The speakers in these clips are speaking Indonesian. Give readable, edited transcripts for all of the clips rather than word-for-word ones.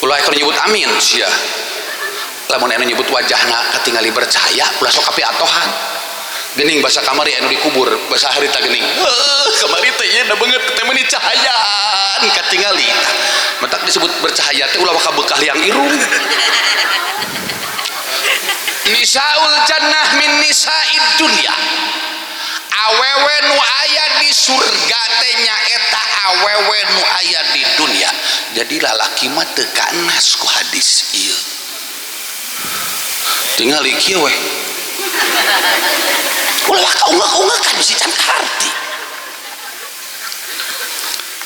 ulah anu nyebut amin sia lamun anu nyebut wajahna katingali bercahaya ulah sok api atohan geuning basa kamari anu dikubur basa harita geuning kamari teh ieu da beungeut teh meuni cahayaan katingali matak disebut bercahaya teh ulah kabekah liang irung. Nisaul jannah min nisaid dunya, awewe nu aya di surga teh nyaeta awewe nu aya di dunia. Jadi lalaki mah teu kanas ku hadis ieu. Tinggal kieu we. Ulah kaungeuk-ungeuk kan bisi can karti.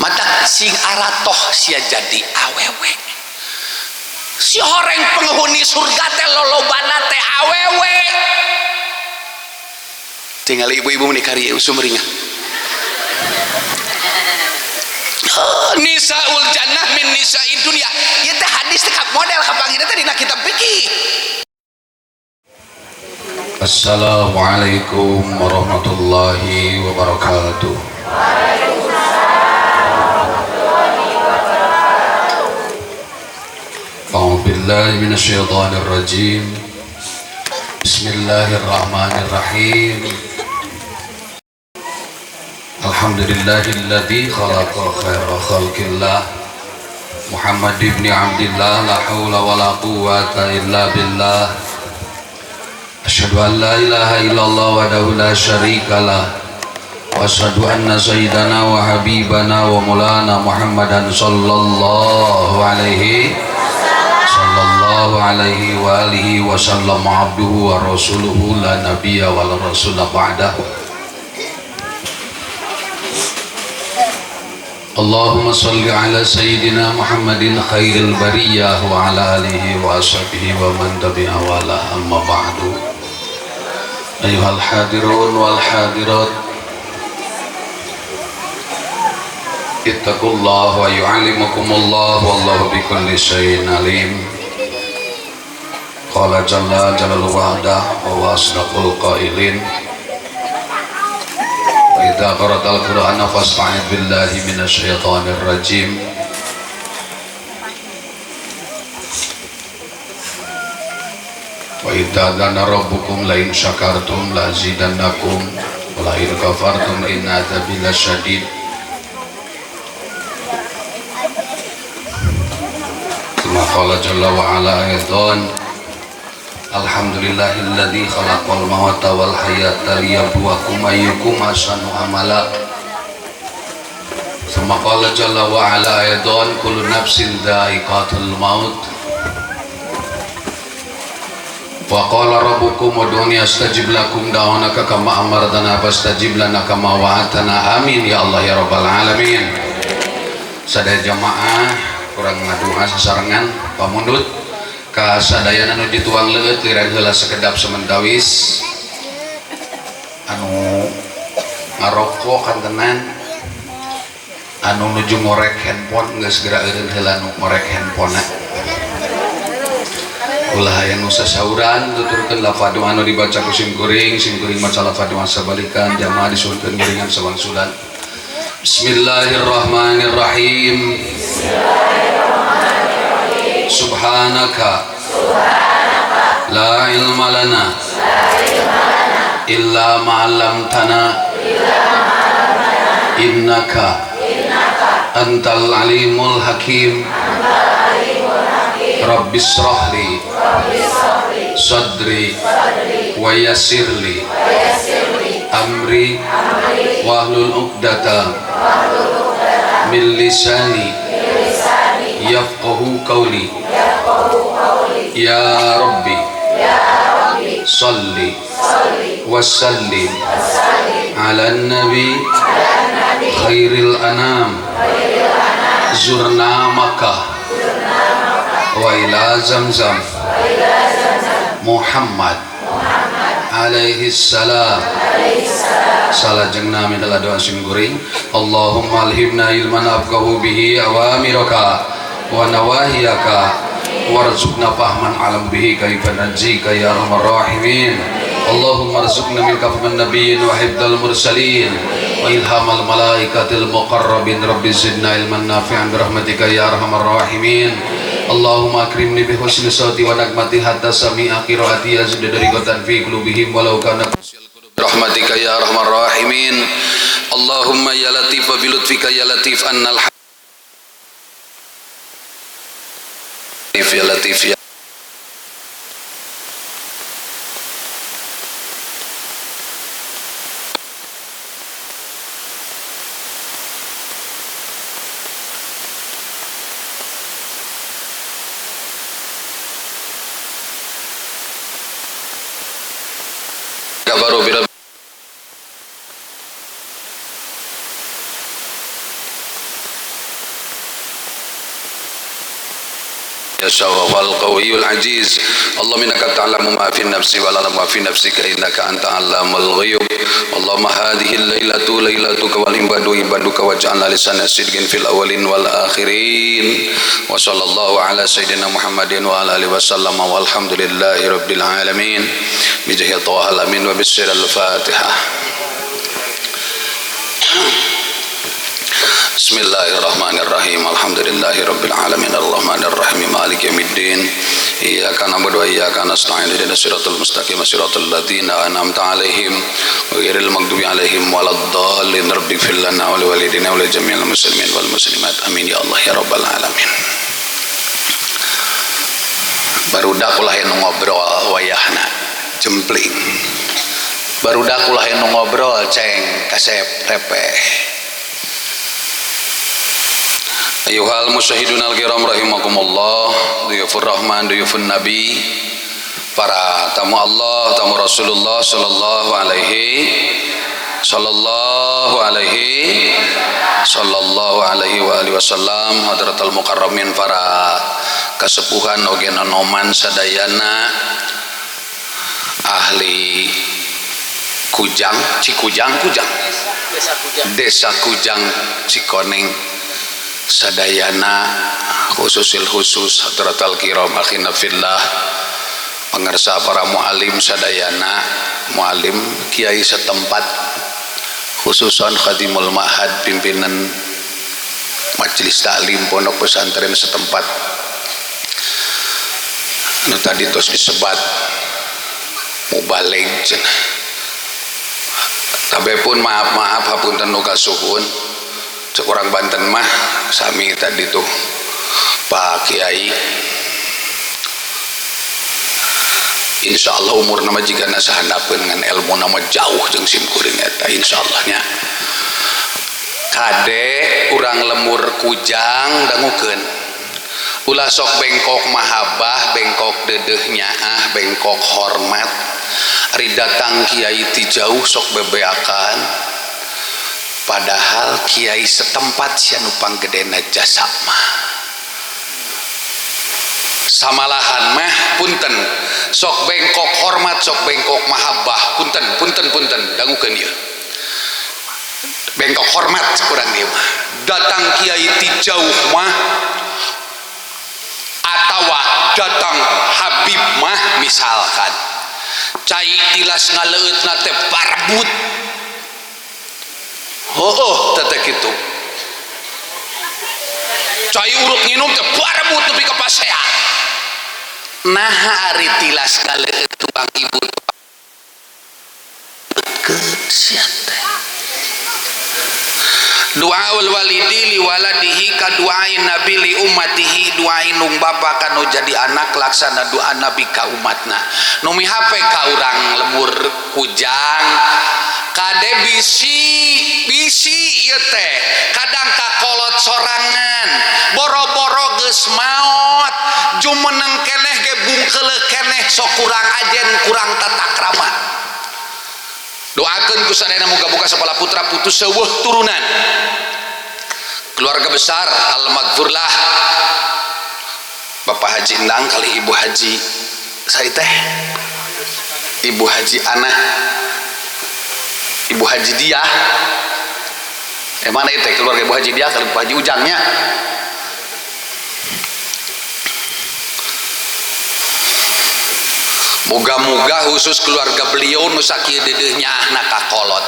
Matak sing aratoh sia jadi awewe. Si horeng penghuni surga teh lolobana teh awewe. Tinggal ibu-ibu menikah sumringah. Nisaul jannah min nisaid dunya. Ieu teh hadis teh model kapanggina teh dina kitab fikih. Assalamualaikum warahmatullahi wabarakatuh. A'udzu billahi minasyaitonir rajim. Bismillahirrahmanirrahim. Alhamdulillahilladzi khalaqa khaira khalqillah Muhammad ibn Abdillah la haula wala quwwata illa billah. Asyhadu an la ilaha illallah wahdahu la syarikalah wa asyhadu anna sayyidana wa habibana wa maulana Muhammadan sallallahu alaihi wa alihi wa sallam abduhu wa rasuluhu la nabiyya wa la rasula ba'dahu. Allahumma salli ala sayyidina Muhammadin khairil bariyah wa ala alihi wa ashabihi wa man tabi'a wa la amma ba'du. Ayuhal hadirun wal hadirat, ittaqullah wa yu'allimukumullah wallahu bikulli syai'in alim. Qala jalla jalaluhu wa'ada wa asdaqul qailin. Wa idza qara'tal qur'ana fasta'id billahi minasyaitonir rajim. Wa idza dana rabbukum la in syakartum la azidannakum wa la in kafartum inna adzabi lasyadid. Kama qala jalla wa ala aidan, alhamdulillahilladzi khalaqal mauta wal hayata liyabluwakum ayyukum ahsanu amala. Kama qala jalla wa ala aidan, kullu nafsin dha'iqatul maut. Wa qala rabbukum ud'uni astajib lakum, da'unaka kama amartana fastajib lana kama wa'adtana. Amin ya Allah ya rabbal alamin. Sadaya jamaah kurang ngaduha sasarengan pamundut ka sadayana nu dituang leut lirang heula sakedap sementawis anu ngarokok kantenan anu nuju ngorek handphone geus segera eureun heula nu ngorek handphonena. Ulah aya nu sasauran tuturkeun lafadz anu dibaca ku simkuring maca lafadz sabalikan jamaah disuhunkeun guringan sawangsulan. Bismillahirrahmanirrahim. Subhanaka la ilma lana illa ma 'allamtana innaka antal alimul hakim. Rabbi shrahli sadri wa yassirli amri wahlul 'uqdatam min lisani yafqahu qawli. Ya Rabbi salli wa sallim ala nabi khairil anam. Zurna Makkah wa ila Zamzam Muhammad alaihi salam. Salajeng nami adalah doa simguring. Allahumma alhimna ilman afqahu bihi awamiraka wa nawahiyaka warzuqna fahman alam bihi kaifa najzika ya arhamar rahimin. Allahumma arzuqna min kafman nabiyyin wa hibdal mursalin wa ilhamal malaikatil muqarrabin. Rabbi zidna ilman nafi'an birahmatika ya arhamar rahimin. Allahumma akrimni bi husni sawti wa nagmati hatta sami'a qiraati yazid dariqatan fi qulubihim walau kana rahmatika ya arhamar rahimin. Allahumma ya latif wa bi lutfika ya latif annal latif ya latif ya kabaru bi ya syawal qawiyul aziz. Allahumma innaka ta'lamu ma fi nafsi wa la ma fi nafsika innaka anta 'allamul ghuyub. Allahumma hadhihi al-lailatu lailatuka wal ibadu ibaduka waj'alna lisana sidqin fil awwalin wal akhirin. Wa sallallahu ala sayyidina Muhammadin wa ala alihi wa sallam walhamdulillahi rabbil alamin. Bi jahi taha alamin wa bisir al-Fatihah. Bismillahirrahmanirrahim. Alhamdulillahi rabbil alamin arrahmanir rahim maliki yaumiddin. Iyyaka na'budu wa iyyaka nasta'in ihdinas siratal mustaqim siratal ladzina an'amta 'alaihim ghairil maghdubi 'alaihim waladdallin. Rabbighfir lana wa liwalidina wa li jami'il muslimin wal muslimat. Amin ya Allah ya rabbal alamin. Barudak ulah anu ngobrol wayahna jempling. Barudak ulah anu ngobrol ceng kasep repeh. Ayuhal musyahidun al-kiram rahimakumullah, duyufur rahman, duyufun nabi, para tamu Allah, tamu Rasulullah sallallahu alaihi wa alihi wasallam, hadratul mukarramin, para kasepuhan oge nonoman sadayana ahli Kujang, Desa Kujang Cikoneng sadayana, khususil khusus hadratul kiram akhina fillah, pengersa para mualim sadayana, mualim kiai setempat, khususan khadimul ma'had, pimpinan majelis taklim pondok pesantren setempat. Anu tadi tos disebat mubalig cenah. Kabeh pun maaf hapunten nu kasuhun. Sekurang Banten mah sami tadi tuh Pak Kiai, insya Allah umur nama jika nasa handapeun dengan ilmu nama jauh jeung simkuring eta insya Allahnya. Kade urang lemur Kujang dangukeun ulah sok bengkok mahabah, bengkok dedehnya bengkok hormat, ari datang Kiai ti jauh sok bebeakan. Padahal kiai setempat sianu panggedena jasa mah samalahan mah punten sok bengkok hormat, sok bengkok mahabbah, punten dangukeun ieu bengkok hormat kurang dieu mah. Datang kiai ti jauh mah atawa datang habib mah misalkan cai tilas ngaleutna teh parbut. Tete gitu cai urut nginum teh barbut tepi ka pasea. Nah ari tilas kale tukang ibu kesian teh duaul walidi li waladihi ka duain nabi li ummatihi, duain nung bapa kanu jadi anak laksana doa nabi ka umatna. Nu mihape ka urang lemur Kujang kade bisi ieu teh kadang kakolot sorangan boro-boro geus maot jumeneng keneh ge bungkeuleuh keneh sok kurang ajen kurang tata krama. Doakeun ku sadayana muga-muga sapala putra putu seueuh turunan keluarga besar al-maghfurlah Bapak Haji Endang kali Ibu Haji saya teh Ibu Haji Ana, Ibu Haji Dia, mana itu keluarga Ibu Haji Dia kali Ibu Haji Ujangnya. Moga-moga khusus keluarga beliau nu sakieu dedeuhnya anak kakolot.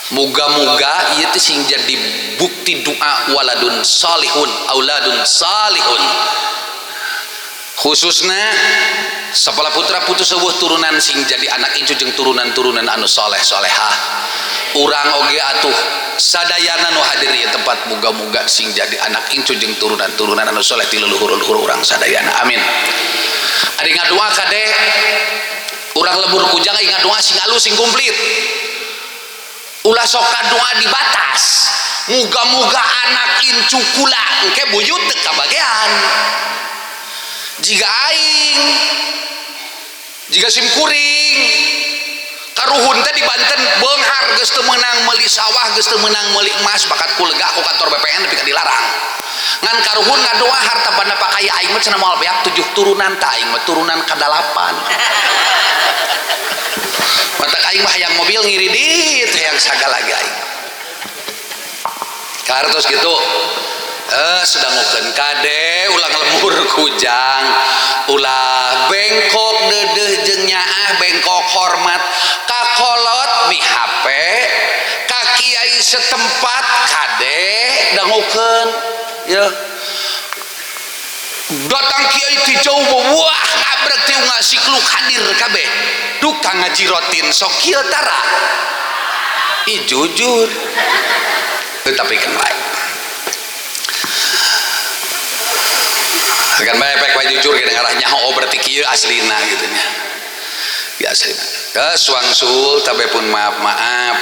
Moga-moga ieu teh sing jadi bukti doa waladun salihun, auladun salihun. khususnya sepala putra putu sebuah turunan sing jadi anak incu jeung turunan-turunan anu soleh solehah urang oge atuh sadayana nu hadir ieu tempat muga-muga sing jadi anak incu jeung turunan-turunan anu soleh ti leluhur-leluhur urang sadayana amin. Ari ngadoa kade urang lembur kujang ai ngadoa sing alus sing komplit ulah sok kadoa dibatas muga-muga anak incu kula engke buyut teu kabagean jika aing jika sim kuring karuhun teh di Banten beunghar geus teu meunang meuli sawah geus teu meunang meuli emas bakat kulega ku kantor BPN tapi dilarang ngan karuhun ngadoa harta banda pakaya aing mah cenah moal beak 7 turunan tah aing mah turunan ka-8 mata aing mah hayang mobil ngiridit hayang sagala ge aing kartos gitu sedang ngukeun kade ulang lembur kujang ulah bengkok dedeh jeung nyaah bengkok hormat kakolot mi HP ka kiai setempat kade dangukeun ya datang kiai ti jauh wah ngabrek ti ngasikluk hadir kabeh duka ngajirotin sok kieu tara ih jujur tetapi kan baik kan baik baik jujur kita ngarah nyaho berarti kieu aslina gitu nya ya aslina geus wangsul tapi pun maaf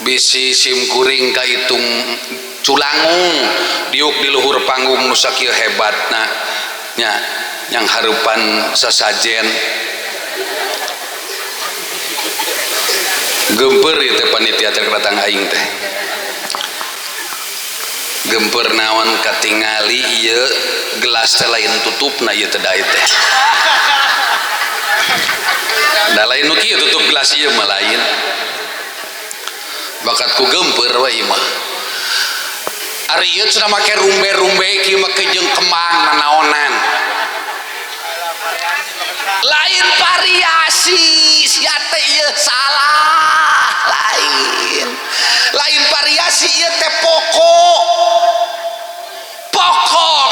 bisi sim kuring ka itung culangung diuk di luhur panggung nu sakieu hebatna nya yang harupan sasajen gempeur ieu teh panitia teh datang aing teh gempeur naon katingali ieu gelas teh lain tutupna ieu teh dae teh da lain nu kieu tutup gelas ieu mah lain bakat ku gempeur we ieu mah ari ieu cenah make rumbe-rumbe kieu mah jeung kembang nanaonan lain variasi sia teh ieu salah lain variasi ieu teh pokok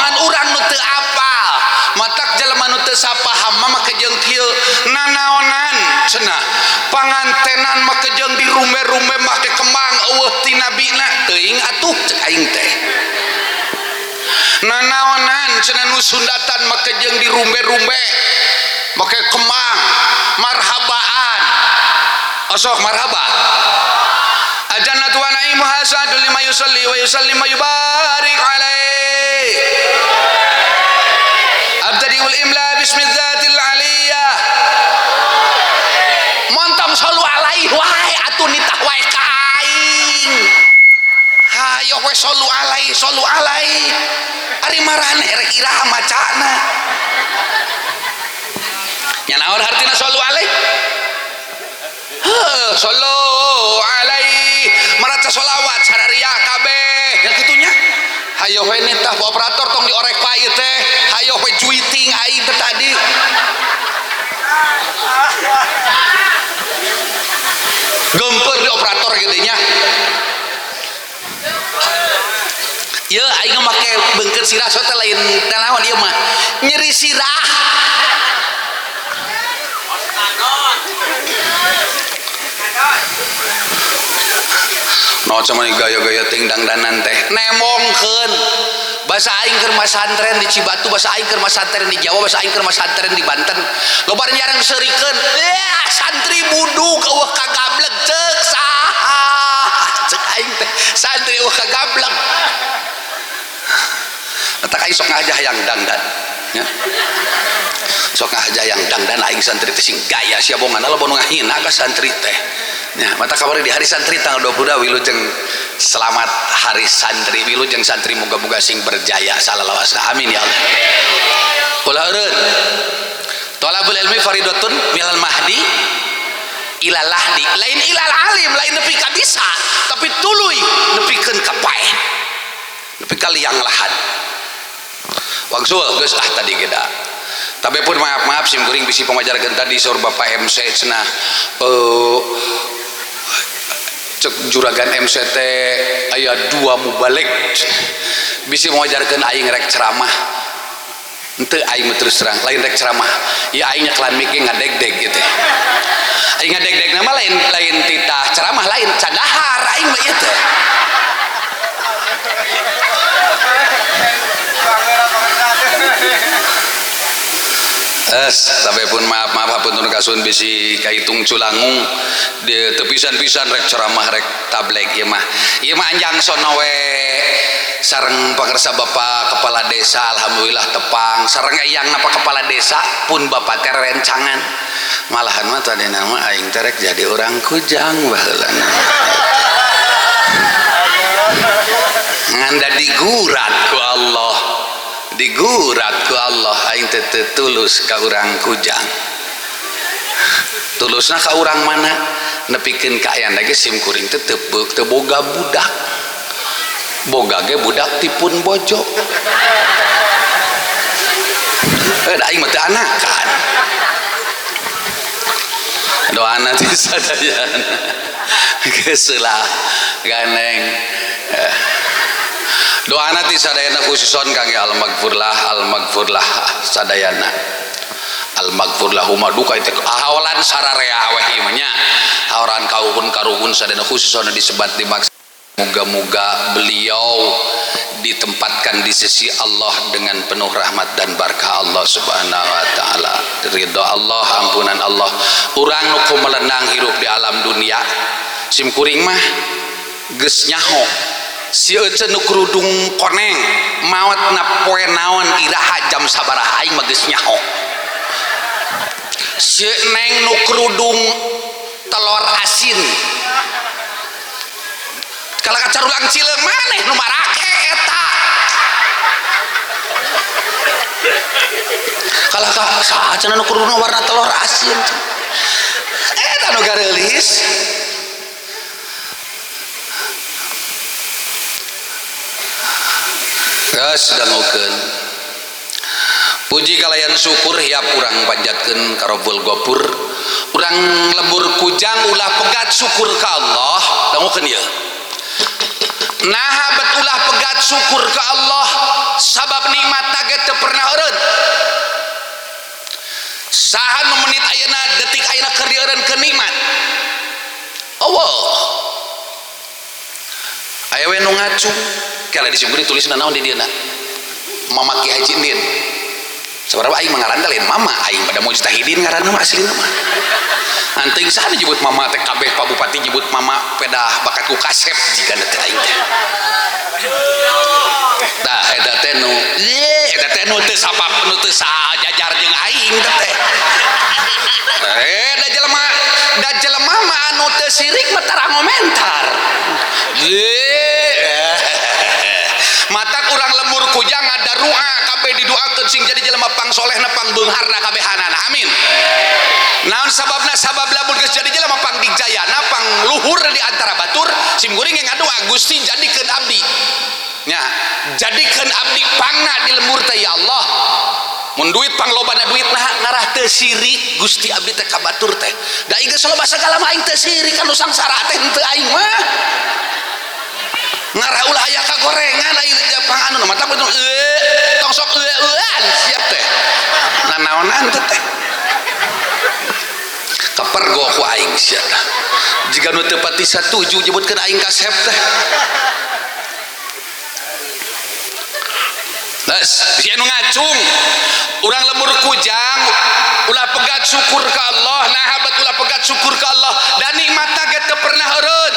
ngan urang nu teu apal matak jelema nu teu sapaham mah kejeung kieu nanaonan cenah pangantenan mah kejeung di rumbe-rumbe make kembang eueuh ti nabina teuing atuh cek aing teh nanaonan cenah nu sundatan mah kejeung di rumbe-rumbe make kembang marhabaan osok marhaba ajannatu wa naimuha sa'adul lima yusalli wa yusallim wa yubarik alaih abtadiul imla bismidzatil aliyah montom sallu alaihi wae atuh nitah wae kaing hayo we sallu alaihi ari marane rek iraha macana nya naon hartina sallu alaihi sallu alaihi maraca sholawat sararia kabeh ya kitunya hayo we nitah operator tong diorek pa ieu teh hayo we juiting aing teh tadi gempeur di operator gitu nya ieu aing make beungkeut sirah soalnya teh lain naon ieu mah nyeri sirah no cuman gaya-gaya tingdang danan teh nemongkeun bahasa aing keur masantren di Cibatu bahasa aing keur masantren di Jawa bahasa aing keur masantren di Banten loba nyarang seurikeun santri buduk eueuh kagablek ceuk saha ceuk aing teh santri eueuh kagablek eta ka sok ngajah yang dangdan nya sok ngajah yang dangdan aing santri teh sing gaya sia bonganna loba nu ngahina ka santri teh ya mata kabar di hari santri tanggal 22 wilujeng selamat hari santri wilujeng santri moga-moga sing berjaya sallallahu alaihi wasallam amin ya Allah kula eureun thalabul ilmi faridatun milal mahdi ilal lahdi lain ilal alim lain nepi ka bisa tapi tuluy nepikeun ka paeh nepi ka liang lahan wangsul geus tadi geda tapi pun maaf sim kuring bisi pamajarkeun tadi saur Bapak MC cenah cek juragan MCT aya 2 mubalik bisi mengajarkan aing rek ceramah ente aing mah terus terang lain rek ceramah ya aingnya kelan mikir ngadeg-deg gitu aing ngadeg-deg nama lain titah ceramah lain cadahar aing mah ieu teh tapi pun maaf hapunten kasun bisi kahitung culangung di tepisan-pisan rek ceramah rek tablek ieu mah anjang sono we sareng pangersa bapak kepala desa alhamdulillah tepang sareng eyang napa kepala desa pun bapak teh rencangan malahan mah tadi nama aing teh rek jadi orang kujang baheulana nganda digurat ku Allah aing teh tulus ka urang kujang tulusna ka urang mana nepikeun ka aya ge sim kuring teh teu boga budak boga ge budak tipun bojo aing mah teu anakan doana ti sadayan geus lah ganeng doana ti sadayana khususon kangge al-maghfurlah sadayana al-maghfurlah huma duka itu awalan sararea weh ieu nya haoran kauhun karuhun sadayana khususon disebat di maksud moga-moga beliau ditempatkan di sisi Allah dengan penuh rahmat dan barakah Allah subhanahu wa ta'ala ridha Allah ampunan Allah urang nu kumelenang hirup di alam dunia sim kuring mah geus nyaho si ece nu kerudung koneng maot na poe naon iraha jam sabaraha aing mah geus nyaho si neng nu kerudung telur asin kalau kacarulang cileung maneh nu marake eta kalau ka saacana nu kerudung warna telur asin eta nu gareulis geus dangukeun puji kalayan syukur hiap urang panjatkeun ka Rabbul Ghafur urang lembur kujang ulah pegat syukur ka Allah dangukeun ieu nah bet ulah pegat syukur ka Allah sabab nikmat ge teu pernah eureun saha nu menit ayeuna detik ayeuna keur dieureunkeun nikmat Allah aya we nu ngacung kala disebut tulisna naon di dieu na Mama Ki Haji Indin sabaraha aing mengaranna lain mama aing pada mujtahidin ngaranna mah aslina mah anting saha disebut mama teh kabeh Pak Bupati nyebut mama pedah bakat ku kasep jika teh aing teh tah eta teh nu teu sapap nu teu sajajar jeung aing teh da jelema mah anu teu sirik mah tara ngomentar matak urang lembur kujang ada ru'a kabeh didoakeun sing jadi jelema pang solehna pang beungharna kabehanana amin naon sababna sabab lamun geus jadi jelema pang digjayana pang luhur di antara batur sim kuring ngadua Gusti jadikeun abdi nya jadikeun abdi pangna di lembur teh ya Allah mun duit pang lobana duit ngarah teu sirik Gusti abdi teh ka batur teh da ieu geus loba sagala mah aing teu sirik anu sangsara teh henteu aing mah ngarah ulah aya kagorengan aing panganu mah tah tong sok eueuan siap teh nanaonan teh kapergo ku aing sia tah jiga nu teu pati satuju nyebutkeun aing kasep teh das bisi anu ngacung urang lembur kujang ulah pegat syukur ka Allah nah habat ulah pegat syukur ka Allah dan nikmatna ge teu pernah eureun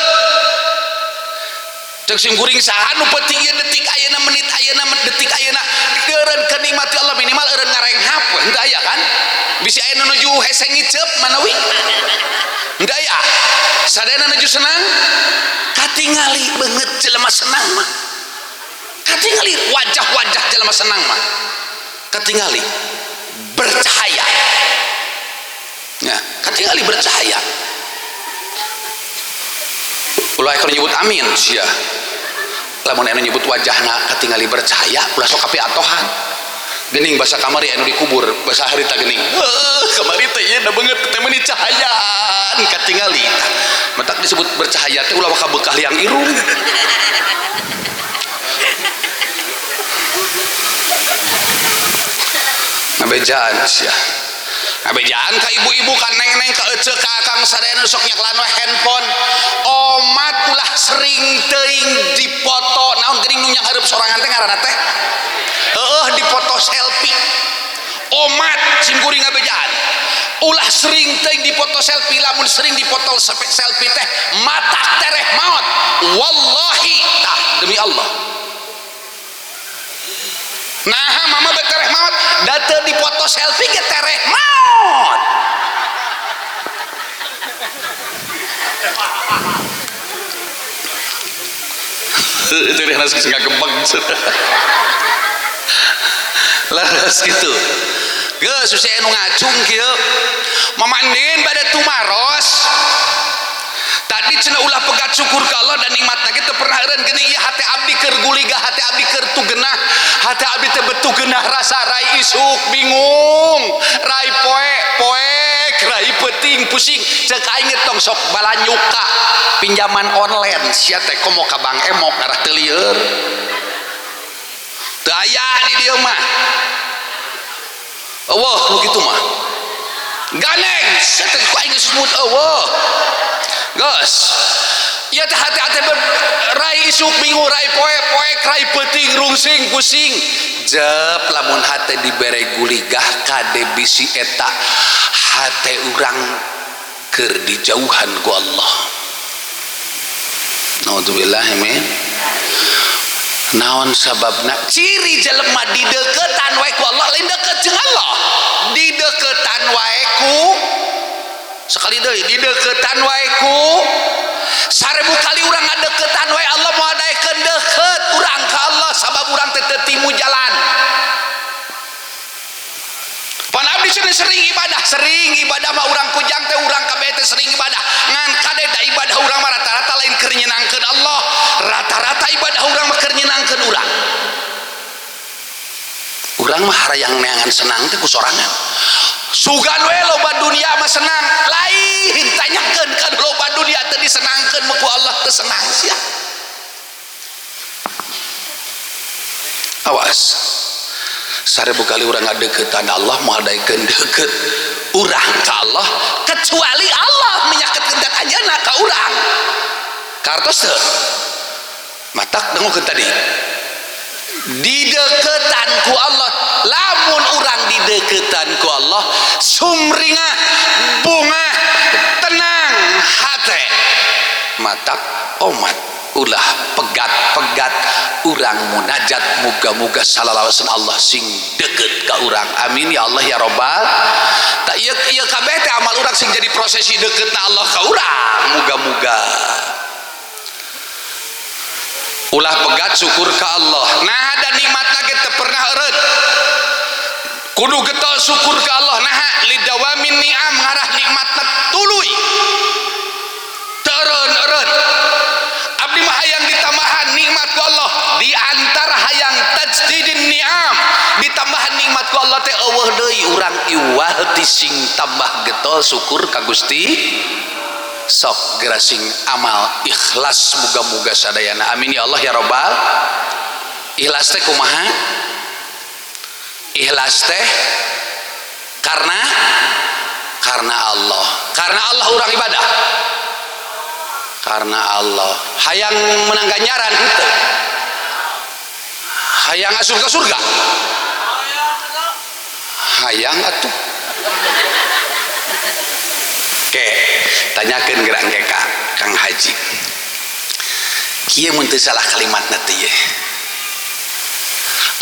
cek sim kuring saha nu penting ieu detik ayeuna menit ayeuna detik ayeuna eureun ka nikmati Allah minimal eureun ngarenghap we henteu aya kan bisi aya nu nuju hese ngicep manawi henteu aya sadayana nuju senang katingali beungeut jelema senang mah katingali wajah-wajah jelema senang mah katingali bercahaya ya katingali bercahaya ulah keur nyebut amin sia lamun anu nyebut wajahna katingali bercahaya ulah sok api atohan geuning basa kamari anu dikubur basa harita geuning kamari teh ieu da beungeut teh meuni cahayaan katingali matak disebut bercahaya teh ulah ka bekah liang irung ngabejaan sia ngabejaan ka ibu-ibu ka neng-neng ka ece ka akang sadayana sok nyaklan we handphone omat ulah sering teuing dipoto naon geuning nu nyang hareup sorangan teh ngaranna teh dipoto selfie omat simkuring ngabejaan ulah sering teuing dipoto selfie lamun sering dipoto selfie teh matak tereh maot wallahi tah demi Allah nah mama betereh maut date di foto selfie ge tereh maut itu dia nasi sing gembang laras gitu geus susah anu ngacung kieu mamandin bade tumaros tadi cenah ulah pegat syukur ka Allah dan nikmatna kita pernah eureun geuning ieu hate abdi keur guliga hate abdi keur tugenah hate abdi teh betugenah rasa rai isuk bingung rai poek rai peuting pusing ceuk aing tong sok balanyuka pinjaman online sia teh komo ka Bang Emok arah teu lieur teu aya di dieu mah eueuh begitu mah ganeng sia teh ku aing geus mut eueuh gus ya teh hati-hati rai isuk bingung rai poek rai peuting rungsing pusing jep lamun hate dibere guligah kade bisi eta hate urang keur dijauhan ku Allah naudzubillah min naon sababna ciri jelema di deukeutan wae ku Allah lain deukeut jeung Allah di deukeutan wae ku sekali deui di deukeutan wae ku 1000 kali urang ngadeuketan wae Allah moal daekeun deukeut urang ka Allah sabab urang teh teu timu jalan pan abdi sering ibadah mah urang kujang teh urang kabeh teh sering ibadah ngan kadeda ibadah urang mah rata-rata lain keur nyenangkeun Allah rata-rata ibadah urang mah keur nyenangkeun urang mah harayang neangan senang teh ku sorangan sugan we loba dunia mah senang lain tanyakeun kan loba dunia teh disenangkeun mah ku Allah teu senang sia awas 1000 kali urang ngadeuketan Allah moal daekeun deukeut urang ka Allah kecuali Allah menyakeutkeun anjeunna ka urang kartos teu matak dengokeun tadi di deukeutan ku Allah lamun urang di deukeutan ku Allah sumringah bunga tenang hate matak omat ulah pegat-pegat urang munajat muga-muga sallallahu alaihi wasallam Allah sing deukeut ka urang amin ya Allah ya robbal tak ieu kabeh teh amal urang sing jadi prosesi deukeutna Allah ka urang muga-muga ulah pegat syukur ka Allah nah ada nikmatna ge teu pernah eureun kudu getol syukur ka Allah nah lidawamin ni'am ngarah nikmatna tuluy teu eureun abdi mah hayang ditambahan nikmat ku Allah di antara hayang tajdidin ni'am ditambahan nikmat ku Allah teh eueuh deui urang iwah ti sing tambah getol syukur ka Gusti sok gerasing amal ikhlas muga-muga sadayana amin ya Allah ya robbal ikhlas teh kumaha ikhlas teh karena Allah urang ibadah karena Allah hayang menang ganjaran henteu hayang asup ka surga hayang atuh oke tanyakeun gerak engke ka Kang Haji kieu mun teu salah kalimatna teh ye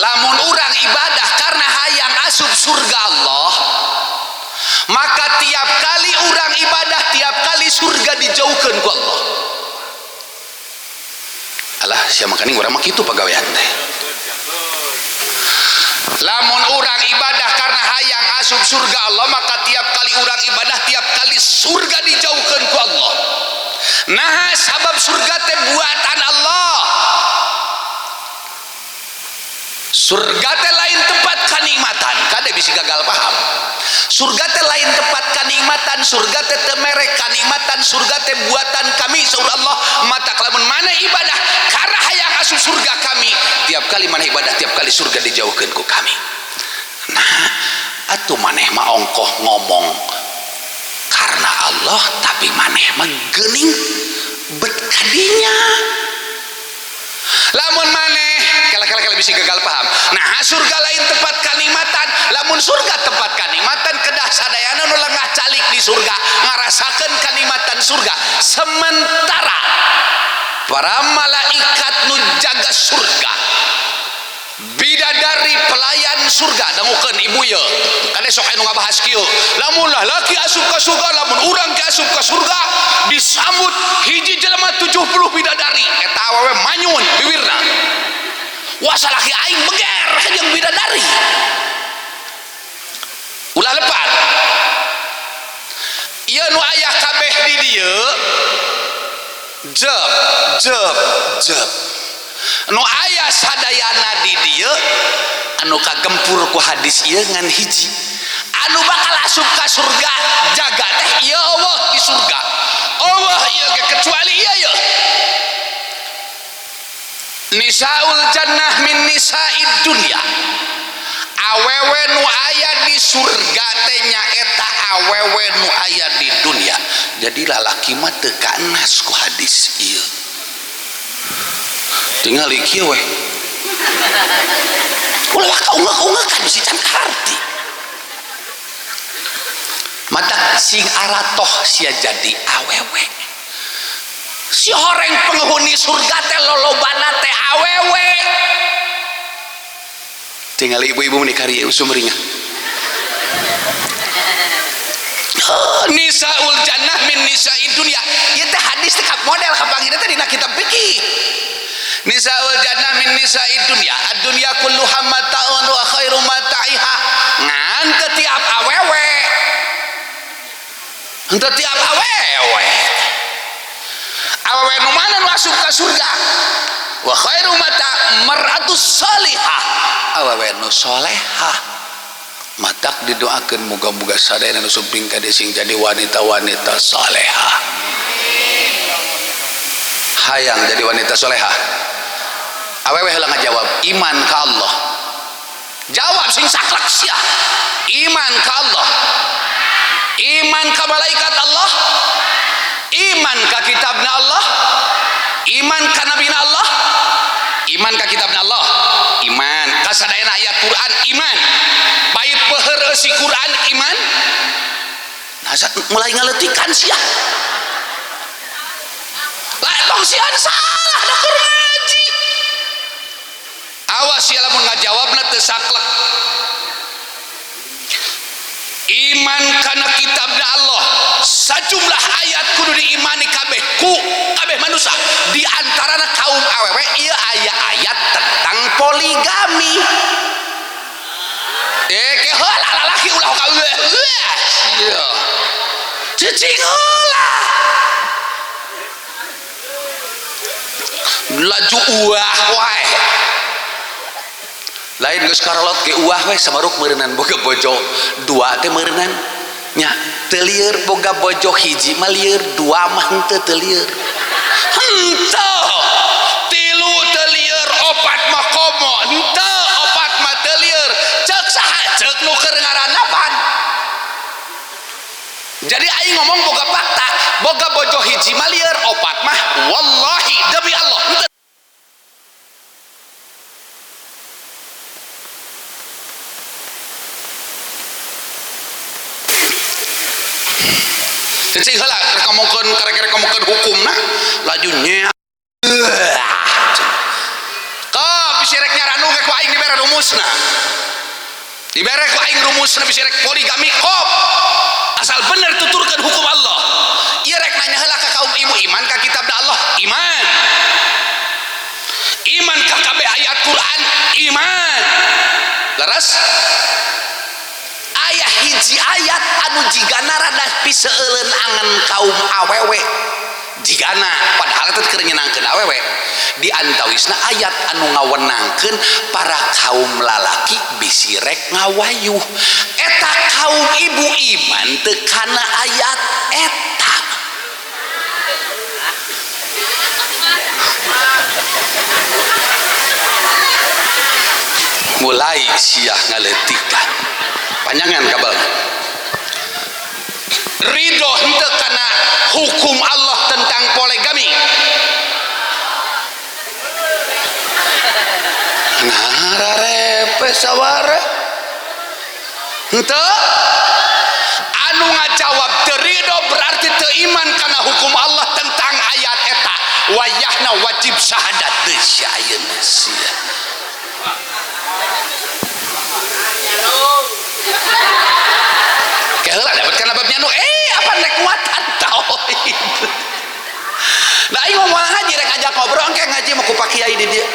lamun urang ibadah karena hayang asup surga Allah maka tiap kali urang ibadah tiap kali surga dijauhkeun ku Allah alah sia makani urang mah kitu pagawean teh lamun urang ibadah karena hayang asup surga Allah maka tiap kali urang ibadah tiap kali surga dijauhkeun ku Allah nah sabab surga teh buatan Allah surga teh lain tempat kanikmatan kade bisi gagal paham surga teh lain tempat kanikmatan surga teh teu merek kanikmatan surga teh buatan kami saur Allah mata lamun mana ibadah karena hayang asup surga kami tiap kali mana ibadah tiap kali surga dijauhkeun ku kami nah maneh mah ongkoh ngomong karena Allah tapi maneh mah geuning bet kadinya. Lamun maneh kala-kala bisa gagal paham. Nah, surga lain tempat kanikmatan. Lamun surga tempat kanikmatan kedah sadayana nu lengah calik di surga ngarasakeun kanikmatan surga. Sementara para malaikat nu jaga surga, bidadari pelayan surga dangukeun ibu ye kade sok anu ngabahas kieu. Lamun lalaki asup ka surga, lamun urang ge asup ka surga, disambut hiji jelema 70 bidadari eta awewe manyun bibirna. Wah salaki aing beger ka jeung bidadari. Ulah lepat. Ieu nu aya kabeh di dieu jeb nu aya sadayana di dieu anu kagempur ku hadis ieu ngan hiji anu bakal asup ka surga jaga teh ieu Allah di surga. Allah ieu ge kecuali ieu nisaul jannah min nisaid dunya. Awewe nu aya di surga teh nyaeta awewe nu aya di dunia. Jadi lalaki mah teu kanas ku hadis ieu. Tingali kieu we. Ulah kaungeuk kan si can karti. Matak sing aratoh sia jadi awewe. Si horeng penghuni surga teh lolobana teh awewe. Tinggal ibu-ibu menikari sumringah. Nisaul jannah min nisaid dunya. Ieu teh hadis teh model kapanggina teh dina kitab fikih. Nisaul jannah min nisaid dunya. Ad-dunya kulluha mata'un wa khairu mata'iha. Ngan teu tiap awewe. Henteu tiap awewe. Awewe nu mana nu asup ka surga? Wa khairu mata mar'atus salihah. Awewe nu solehah. Matak didoakeun muga-muga sadayana nu suping ka sing jadi wanita-wanita salehah. Hayang jadi wanita solehah. Awewe heula ngajawab iman ka Allah. Jawab sing saklek sia. Iman ka Allah. Iman ka malaikat Allah. Iman ka kitabna Allah. Iman ka nabina Allah. Iman ka kitabna Allah. Iman ka sadayana ayat Quran iman. Pait peuheureuh si Quran iman. Nah, mulai ngaletikan sia. Lah tong sian salah da keur ngaji. Awas sia lamun ngajawabna teu saklek. Iman kana kitabna Allah. Sajumlah ayat kudu diimani kabeh ku kabeh manusia. Di antarana kaum awewe ieu aya ayat tentang poligami. Keheula lalaki ulah kawe. Iya. Cicing heula. Laju uah wae. Lain geus karolot ke uah we samaruk meureunan boga bojo dua teh meureunan nya teu lieur boga bojo hiji mah lieur dua mah henteu teu lieur henteu tilu teu lieur opat mah komo henteu opat mah teu lieur ceuk saha ceuk nu keur ngaranapan. Jadi aing ngomong boga fakta boga bojo hiji mah lieur opat mah wallahi demi Allah henteu. Cicing heula karek ngomongkeun hukumna lajunya. Ka bisi rek nyaranu ke ku aing dibere rumusna. Dibere ku aing rumusna bisi rek poligami kop. Asal bener tuturkeun hukum Allah. Ieu rek nanya heula ka kaum ibu iman ka kitabna Allah, iman. Iman ka kabeh ayat Quran, iman. Laras aya hiji ayat anu jigana rada piseuleun angan kaum awewe jigana padahal teh keur nyenangkeun awewe di antawisna ayat anu ngawenangkeun para kaum lalaki bisi rek ngawayuh eta kaum ibu iman teu kana ayat eta. Mulai siah ngaletikan panjangan kabel. Ridho henteu kana hukum Allah tentang poligami. Nah, rarepe sawara. Henteu anu ngajawab teu ridho berarti teu iman kana hukum Allah tentang ayat eta. Wayahna wajib syahadat deui ayeuna sia. Keheula dapat kana bab nyanu apa rek kuatan tauhid. Nah aing ngomong ngaji rek ngajak ngobrol engke ngaji mah ku Pak Kiai di dieu.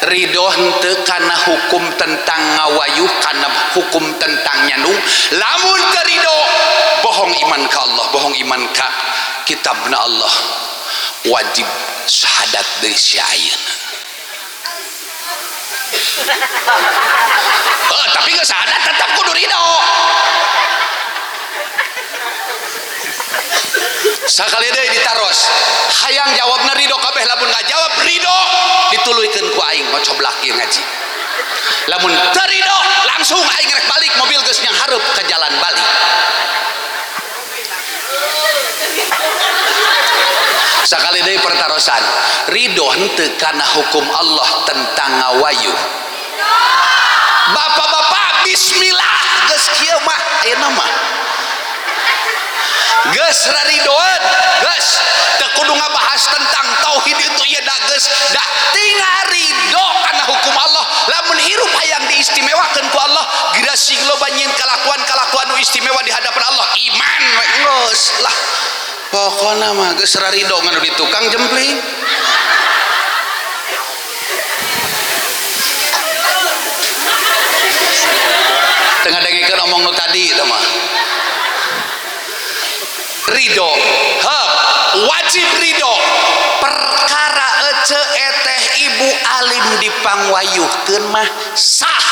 Ridho henteu kana hukum tentang ngawayuh, kana hukum tentang nyandung. Lamun teu ridho bohong iman ka Allah, bohong iman ka kitabna Allah. Wajib syahadat deui ayeuna. Tapi nggak syahadat tetap kudu ridho. Sakali deui ditaros hayang jawabna ridho kabeh, lamun ngajawab ridho dituluykeun ku aing ngocoblak ieu ngaji. Lamun teu ridho langsung aing rek balik mobil geus nyang hareup ka jalan balik. Sakali deui pertarosan ridho henteu kana hukum Allah tentang ngawayuh. Bapak-bapak bismillah geus kieu mah ayeuna mah geus raridoan geus teu kudu ngabahas tentang tauhid itu ieu da geus da tinggal ridho kana hukum Allah. Lamun hirup hayang diistimewakeun ku Allah gerasing loba nyin kalakuan-kalakuan nu istimewa di hadapan Allah iman we geus lah pokona mah geus rarido nganu di tukang jempling. Tengah dengekeun omong nu tadi tah mah ridho wajib ridho perkara ece eteh ibu alim dipangwayuhkeun mah sah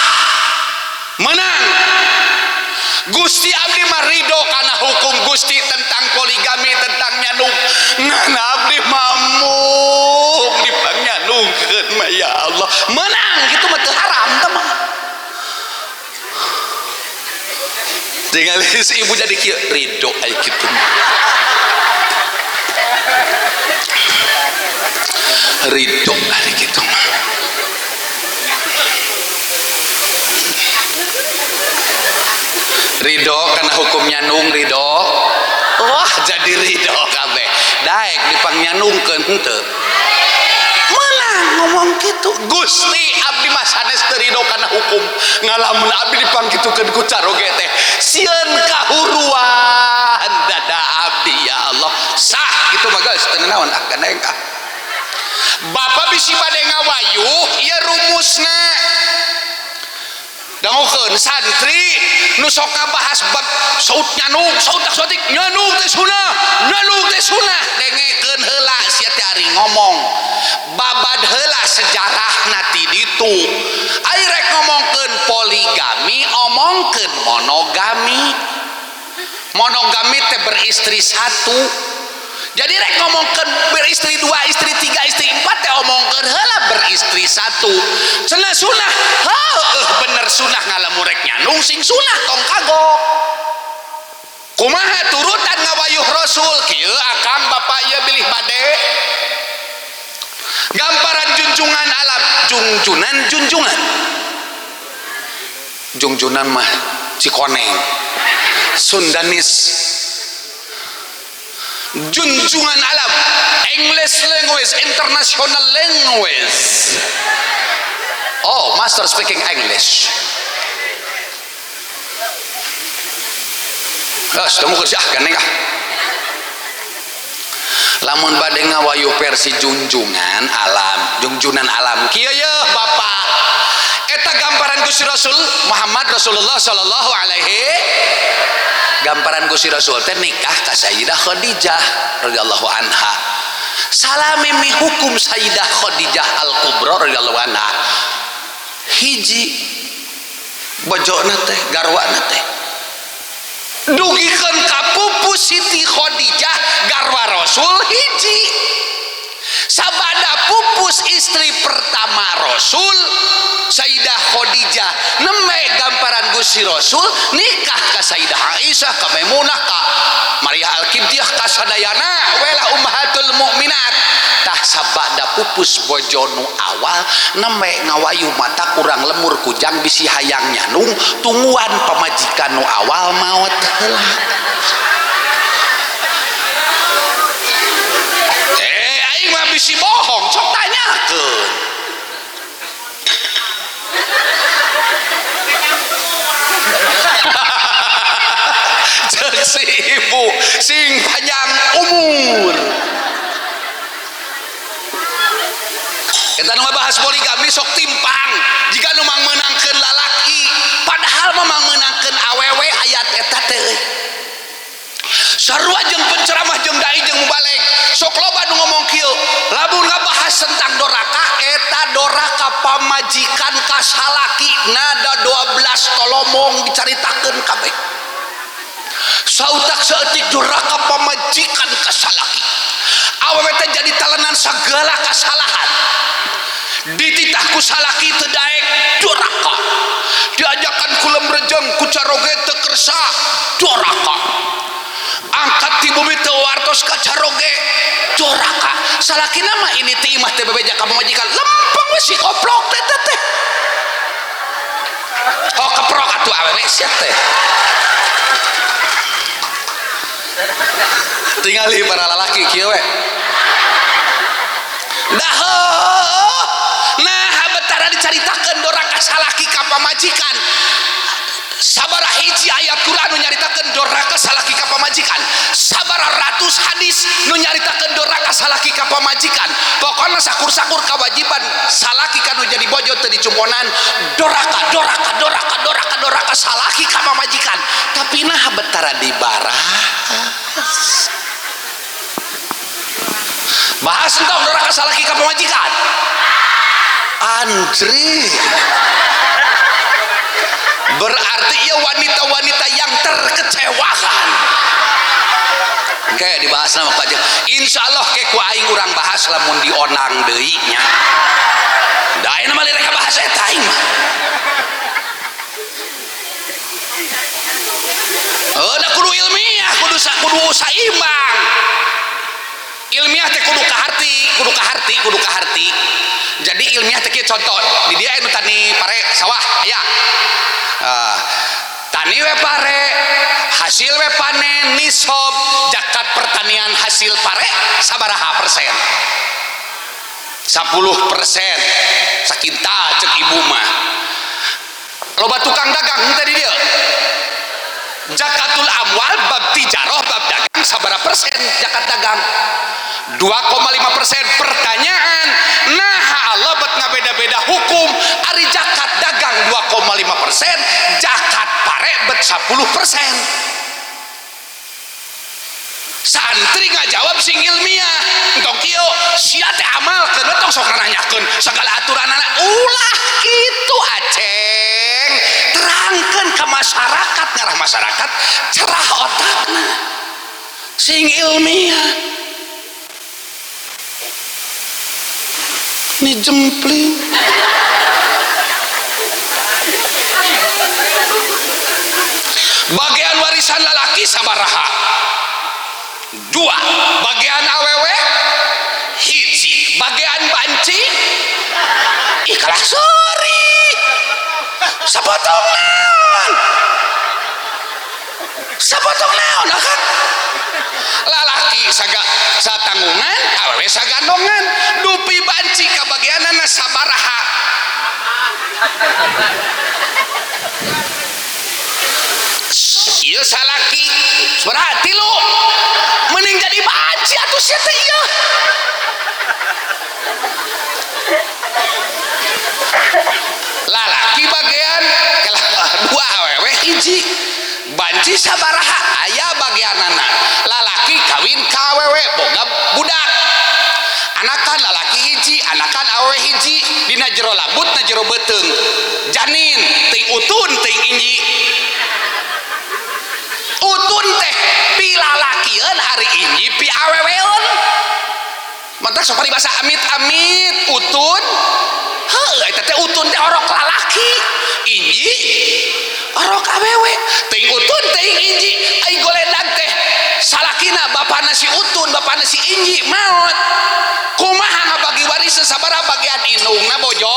menang. Gusti abdi mah ridho kana hukum Gusti tentang poligami, tentang nyandung. Ngan abdi mamuk dipangnyandungkeun mah ya Allah menang gitu mah teu haram tah mah. Tinggal ibu jadi kieu ridho aya kitu. Ridho ari kitu mah. Ridho kana hukum nyandung ridho. Wah jadi ridho kabeh. Daek dipangnyandungkeun henteu. Menang ngomong kitu. Gusti abdi mah sanes teu ridho kana hukum. Ngalamun abdi dipangkitukeun ku caroge teh sieun kahuruan dada abdi ya Allah. Sah kitu mah geus teu naon gandeng ah. Bapak bisi bade ngawayuh ieu rumusna. Dangukeun santri nu sok ngabahas bab saut nyandung, saut tak sautik nyandung teh sunah, nyandung teh sunah. Dengekeun heula sia teh ari ngomong. Babad heula sejarahna ti ditu. Ai rek ngomongkeun poligami, omongkeun monogami. Monogami teh beristri satu. Jadi rek ngomongkeun beristri dua, istri tiga, istri empat teh omongkeun heula beristri satu. Cenah sunah, bener sunah ngalamun rek nyandung sing sunah tong kagok. Kumaha turutan ngawayuh Rasul kieu akang bapak ieu bilih bade. Gamparan junjungan alam, junjunan. Junjunan mah Cikoneng. Sundanis. Junjungan alam, English language, international language. Oh, master speaking English. Temu geus gandeng ah. Lamun bade ngawayuh versi junjunan alam kieu ye bapak eta gamparan Gusti Rasul Muhammad Rasulullah sallallahu alaihi gamparan Gusti Rasul teh nikah ka Sayyidah Khadijah radhiyallahu anha. Salami mi hukum Sayyidah Khadijah Al-Kubra radhiyallahu anha. Hiji bojona teh garwana teh dugikeun ka pupu Siti Khadijah garwa Rasul hiji. sabada pupus istri pertama Rasul Sayyidah Khadijah neme gamparan Gusti Rasul nikah ka Sayyidah Aisyah ka Maimunah ka Maria Al-Qibtiyah ka sadayana wela ummahatul mukminat tah sabada pupus bojonu awal neme ngawayuh mata kurang lemur kujang bisi hayang nyanung tungguan pamajikan nu awal maot heula aing mah bisi bohong sok tanyakeun jeung si ibu sing panjang umur kita nu ngabahas poligami sok timpang jika nu mang meunangkeun lalaki padahal memang meunangkeun awewe ayat eta teh sarua jeung penceramah jeung dai jeung mubalek sok loba nu ngomong kieu lamun ngabahas tentang doraka eta doraka pamajikan ka salaki nada 12 tolomong dicaritakeun kabeh sautak saeutik doraka pamajikan ka salaki awewe teh jadi talenan sagala kasalahan dititah ku salaki teu daek doraka diajakan ku lemrejeng ku caroge teu kersa doraka angkat ti bumi teu wartos ka caroge doraka salakina mah ini teh imah teh bebeja ka pamajikan lempeng we si koplok teh teh oh keprok atuh awewe sia teh tingali para lalaki kieu we nah betara dicaritakeun doraka salaki ka pamajikan sabaraha hiji ayat Quran nu nyaritakeun doraka salaki ka pamajikan sabaraha ratus hadis nu nyaritakeun doraka salaki ka pamajikan pokona sakur-sakur kewajiban salaki kanu jadi bojo teu dicumponan doraka salaki ka pamajikan tapi nah betara dibahas bahas tentang doraka salaki ka pamajikan Andri berarti ya wanita-wanita yang terkecewakan oke dibahas nama Pak Jeng insyaallah ke ku aing urang bahas lamun dionang deui nya da ayeuna mah rek bahas eta aing mah da kudu ilmiah kudu saimbang ilmiah teh kudu kaharti jadi ilmiah teh contoh di dia anu tani pare sawah aya tani we pare hasil we panen nisab zakat pertanian hasil pare sabaraha persen 10% sakinta cek ibu mah loba tukang dagang tadi dia zakatul amwal bab tijarah bab dagang sabaraha persen zakat dagang 2,5%. Pertanyaan nah Allah bet ngabeda-beda hukum ari zakat dagang 2,5%, zakat pare bet 10%. Santri ngajawab sing ilmiah entong kieu sia teh amalkeun tong sok nanyakeun segala aturanana ulah kitu aceng terangkeun ka masyarakat ngarah masyarakat cerah otakna sing ilmiah ini jempling bagian warisan lalaki sabaraha 2 bagian awewe hiji bagian banci kalah sori sapotong naon kan lalaki satanggungan awewe sagandongan dupi banci kabagianana sabaraha ieu salaki berarti lu mending jadi banci atuh sia teh ieu lalaki bagian dua awewe hiji banci sabaraha aya bagianana lalaki kawin ka awewe boga budak anakan lalaki hiji anakan awewe hiji dina jero labut na jero beuteung janin teuing utun teuing inji utun teh pi lalakieun hari inji pi aweweun mantak sok paribasa amit-amit utun. Heuh eta teh utun teh orok lalaki. Inji orok awewe. Teuing utun teuing inji. Ai goledan teh salakina bapana si utun, bapana si inji maot. Kumaha ngabagi warisan sabaraha bagian indungna bojo,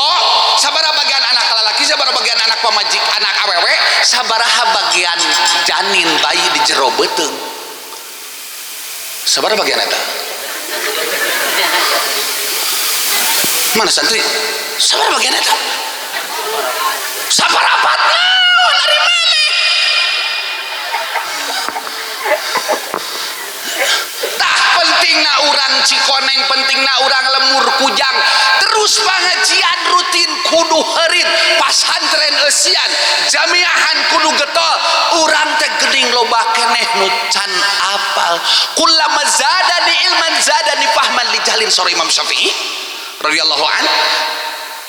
sabaraha bagian anak lalaki, sabaraha bagian anak pamajik, anak awewe, sabaraha bagian janin bayi di jero beuteung. Sabaraha bagian eta? Mana santri? Sabaraha bagian eta? Saparapat naon ari maneh? Tah pentingna urang Cikoneng, pentingna urang Lemur Kujang terus pengajian rutin kudu heureun, pasantren eusian jamiahan kudu getol, urang teh geuning loba keneh nu can apal. Kullama zadani ilman zadani fahman li jahlin sora Imam Syafi'i radhiyallahu an.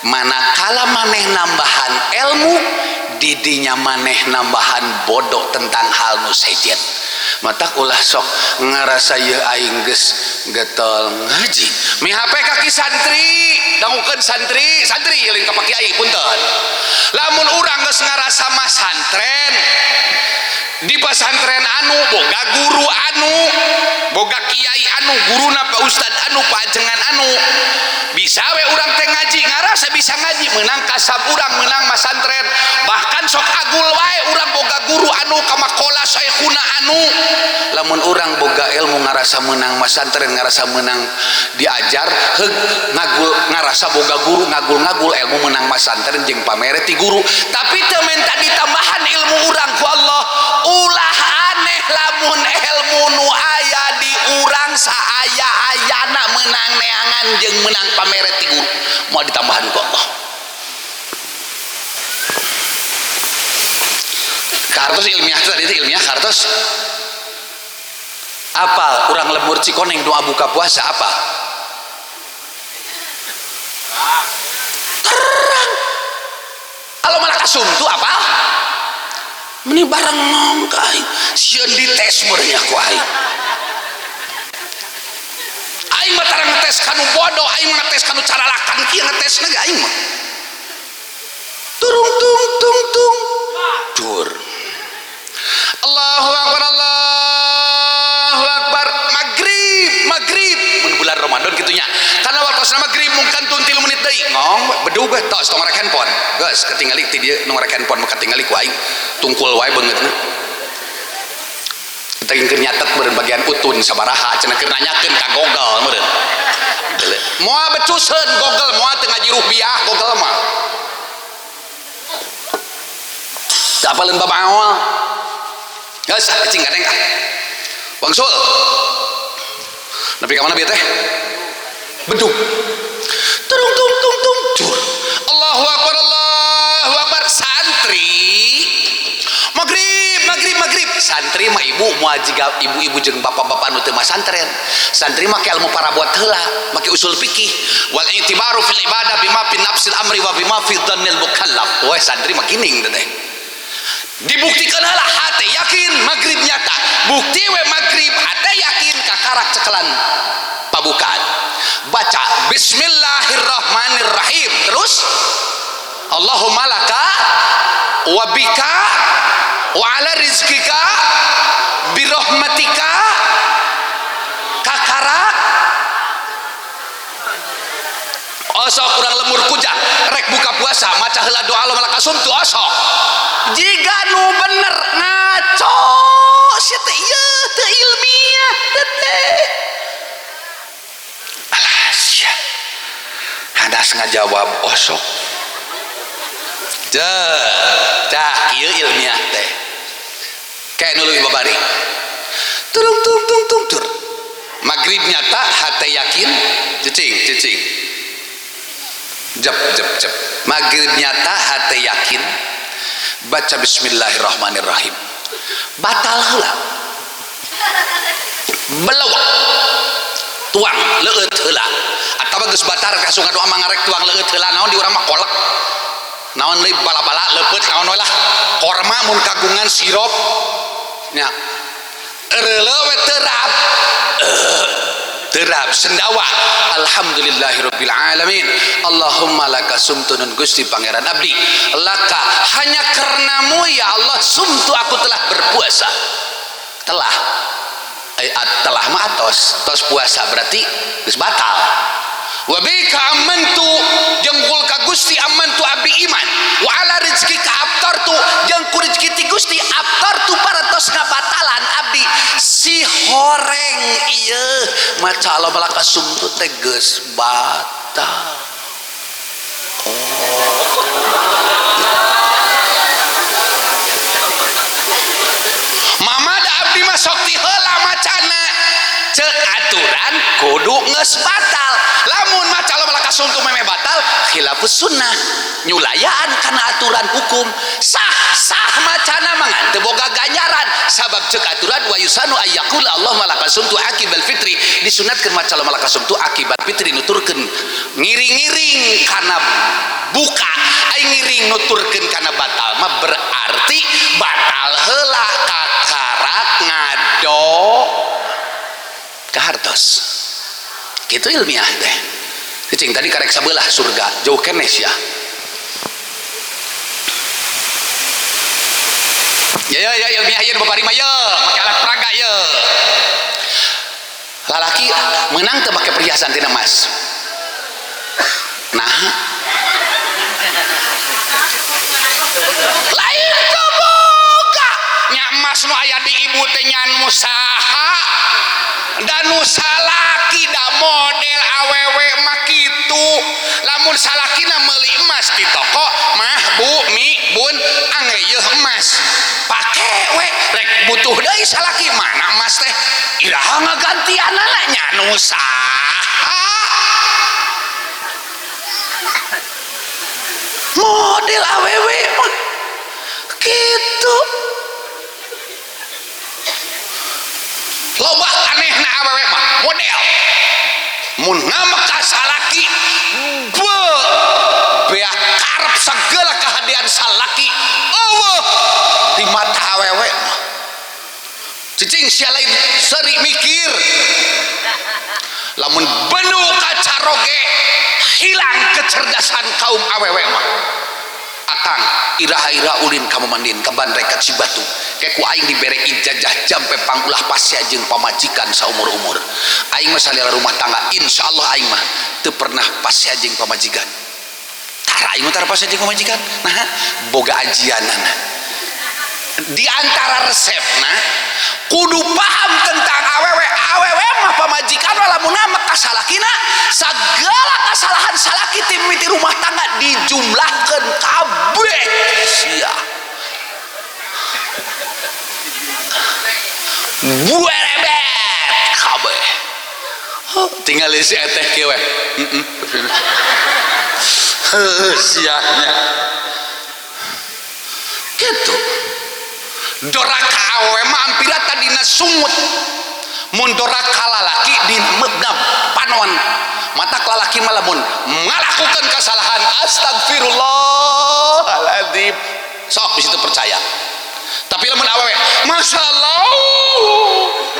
Manakala maneh nambahan ilmu, didinya maneh nambahan bodoh tentang hal nu sejen. Matak ulah sok ngarasa ieu aing geus getol ngaji. Mi HP kaki santri, dangukeun santri, santri eling ka Pak Kiai punten. Lamun urang geus ngarasa mah santren, di pesantren anu boga guru anu, boga kiai anu, guruna Pak Ustad anu, Pak Ajengan anu, bisa we urang teh ngaji, ngarasa bisa ngaji, menang kasab urang, menang masantren, bahkan sok agul wae urang boga guru anu kamakola syekhuna anu. Lamun urang boga ilmu ngarasa menang masantren, ngarasa menang diajar, heug ngagul ngarasa boga guru ngagul-ngagul ilmu menang masantren jeung pamere ti guru, tapi teu menta ditambahan ilmu urang ku Allah. Ulah aneh lamun ilmu nu aya di urang saaya-ayana menang neangan jeung menang pamere ti guru mau ditambahan ku Allah. Kartos ilmiah tadi itu ilmiah kartos. Apal urang Lemur Cikoneng doa buka puasa apa? Terang. Kalau malah kasumtu apa? Meni barang ngongkai sieun dites meureun ku aing. Aing mah tara ngetes kanu bodoh, aing mah ngetes kanu cara lakan kieu ngetesna ge aing mah. Turung tung tung tung. Dur. Allahu akbar, Allahu akbar. Maghrib mun bulan Ramadan kitunya. Karena waktu maghrib mungkin 3 menit deui. Ngong bedug we tos tong rek handphone. Geus ketinggali ti dieu nu rek handphone mah ketinggali ku aing. Tungkul wae beungeutna. Kita keur nyatet meureun bagian utun sabaraha cenah keur nanyakeun ka Google meureun. Moal becuseun Google moal teu ngaji rupiah Google mah. Teu apaleun bab awal. Geus cing gadeng ah. Wangsul. Nepi ka mana bieu teh? Bedug. Turung tung tung tung dur. Allahu akbar, Allahu akbar. Santri maghrib santri mah ibu moal jiga ibu-ibu jeung bapak-bapak nu teu masantren. Santri mah ilmu parabuat heula, make usul fikih wal i'tibaru fil ibadah bima fi nafsil amri wa bima fi dhannil mukallaf. Wah santri mah kining teh. Dibuktikan heula hate yakin maghrib nyata. Bukti we maghrib hate yakin kakarak cekelan pabukaan. Baca bismillahirrahmanirrahim. Terus Allahumma laka wa bika wa ala rizkika birahmatika kakarak osok kurang Lemur Kujang rek buka puasa maca heula doa Allah malakasum tu osok jika nu bener ngaco sia teh ieu teu ilmiah teh alah sia hadas ngajawab osok cah kieu ilmiah teh kayak nuluy babari turung tung tung tung tur maghrib nyata hate yakin cicing jep maghrib nyata hate yakin baca bismillahirrahmanirrahim batal heula belewak tuang leueut heula atawa geus batar kasung doa mangarek tuang leueut heula naon di urang mah kolek naon deui bala-bala leupeut naon we lah korma mun kagungan sirop nya eureuleuh we teu rap terap sendawa. Alhamdulillahirabbil alamin. Allahumma laka sumtunun Gusti pangeran abdi, laka hanya karenamu ya Allah sumtu aku telah berpuasa. Telah mah tos puasa berarti geus batal. Wa bika amantu jeung ka Gusti amantu abdi iman, wa ala rizqika aftartu jeung ku rezeki ti Gusti aftartu parantos ngabatalan abdi si horeng ieu maca Allah malaka sumtu teh geus batal. Mamada abdi mah sok ti heula macana ceuk aturan kudu geus batal. Lamun maca Allah malaka sumtu meme batal khilafus sunnah, nyulayaan kana aturan hukum. Sah macana mangan teu boga ganjaran sabab ceuk aturan wa yusanu ayyaqula Allah malaka sumtu akibal fitri, disunatkeun maca Allah malaka sumtu akibat fitri nuturkeun ngiring-ngiring kana buka ai ngiring nuturkeun kana batal mah berarti batal heula kakarak ngado kahartos. Gitu ilmiah teh. Cicing tadi karek sabelah surga jauh kenes ya. Ya ilmiah ya Bapak Rima ya, make alat peraga ya. Lalaki menang teu make perhiasan tina emas. Nah. Lain teu boga. Nya emas nu aya di ibu teh nyan musaha. Dan nu salaki da model awewe mah kitu. Lamun salakina meuli emas di toko mah bu mi bun angreueuh emas pake we rek butuh deui salaki mana emas teh iraha ngagantianana nya nu saha model awewe mah kitu. Loba anehna awewe mah model mun ngameka salaki beak karep segala kehadiran salaki eueuh di mata awewe mah cicing sia lain seri mikir lamun benu kacaroge hilang kecerdasan kaum awewe mah. Akang iraha-iraha ulin kamu mandin ke Bandrekat Cibatu kayak ku aing dibere ijazah jampe pangulah pasya jeung pamajikan saumur-umur aing mah salila rumah tangga insyaallah aing mah teu pernah pasya jeung pamajikan tara aing mah tara pasya jeung pamajikan nah boga ajianana di antara resepna kudu paham tentang awewe mah pamajikan lamun maka salakina sagala kesalahan salaki timiti rumah tangga dijumlahkeun kabeh sia buerebet kabeh tinggal isi eteh kieu we sianya gitu doraka awewe mah ampira tadina sumut mun doraka lalaki di panon mata lalaki mah lamun ngalakukeun kesalahan astagfirullahaladzim sok disitu percaya tapi lamun awewe masalah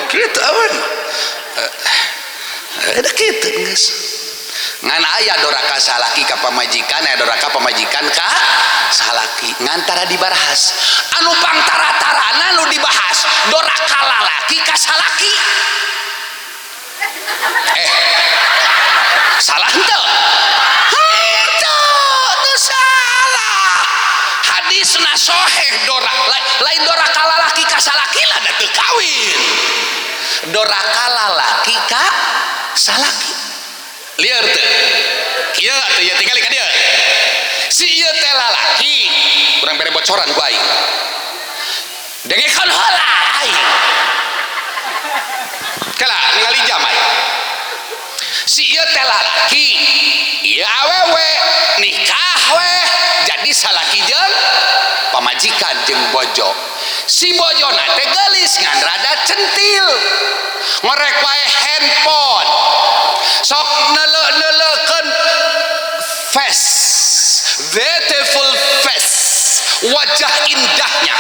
gitu awewe ada gitu geus ngan aya doraka salaki ka pamajikan aya doraka pamajikan ka salaki ngantara dibahas anu pangtara-tarana nu dibahas doraka lalaki ka salaki salah henteu teu salah hadisna sahih lain doraka lalaki ka salaki lah da teu kawin doraka lalaki ka salaki lieur teu kieu atuh ya tinggali ka dieu si ieu teh lalaki urang bere bocoran ku aing dengekeun heula aing kala ningali jam aing si ieu teh lalaki ieu awewe nikah we jadi salaki jeung pamajikan jeung bojo si bojona teh geulis ngan rada centil ngorek wae handphone sok neuleukeun face beautiful face wajah indahnya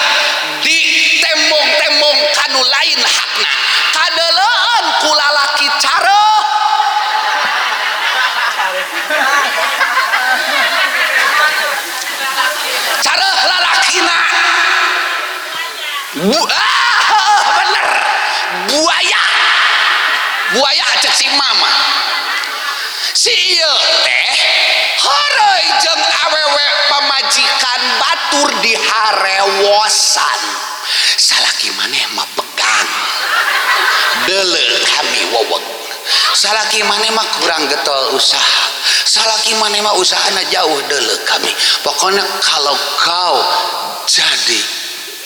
di tembong-tembong kanu lain hakna kadeuleun ku lalaki careuh bener buaya cek si mama si ieu teh horeuy jeung awewe pamajikan batur di harewosan salaki maneh mah pegang deuleu kami weweg salaki maneh mah kurang getol usaha salaki maneh mah usahana jauh deuleu kami pokoknya kalau kau jadi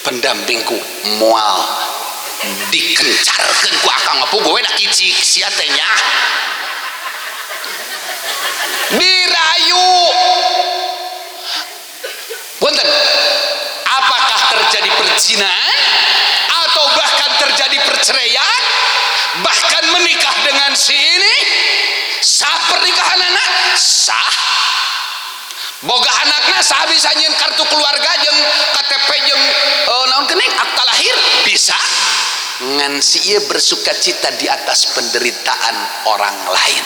pendampingku moal dikencarkeun ku akang mah puguh we da kicik sia teh nya dirayu punten apakah terjadi perzinahan atau bahkan terjadi perceraian bahkan menikah dengan si ini sah pernikahan anak sah boga anaknya sah bisa nyin kartu keluarga jeung KTP jeung naon kening akta lahir bisa ngan si ieu bersukacita di atas penderitaan orang lain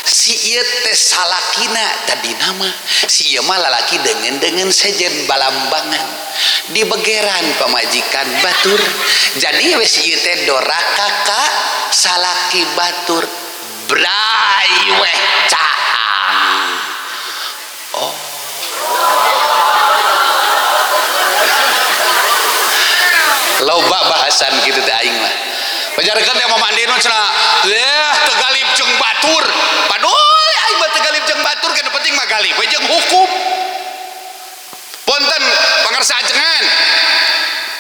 si ieu teh salakina tadi nama si ieu mah lalaki dengan sejen balambangan di begeran pamajikan batur jadi we si ieu teh doraka ka salaki batur brai weh caang oh loba bahasan gitu teh aing mah pajarkeun teh mamandino cenah teu galib jeung batur paduy aing mah teu galib jeung batur kana penting mah galib we jeung hukum punten pangarsa ajengan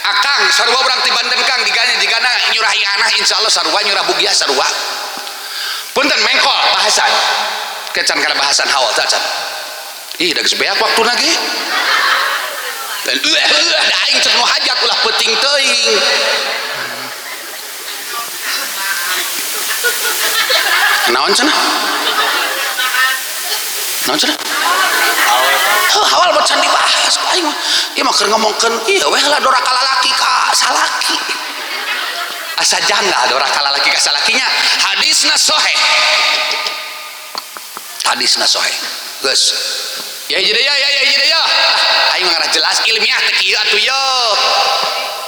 akang sarua urang ti Banten kang digana nyurahi anak insyaallah sarua nyurah bugiah sarua punten mengkol bahasan kecan kana bahasan haul cacat ih da geus beak waktuna ge dan da aing cek nu hajat ulah peuting teuing naon cenah hawal buat can dibahas aing mah ieu mah keur ngomongkeun ieu we heula doraka lalaki ka salaki asa janggal doraka lalaki ka salakinya hadisna sahih geus ya jadi ya aing ngarah jelas ilmiah teh kieu atuh ye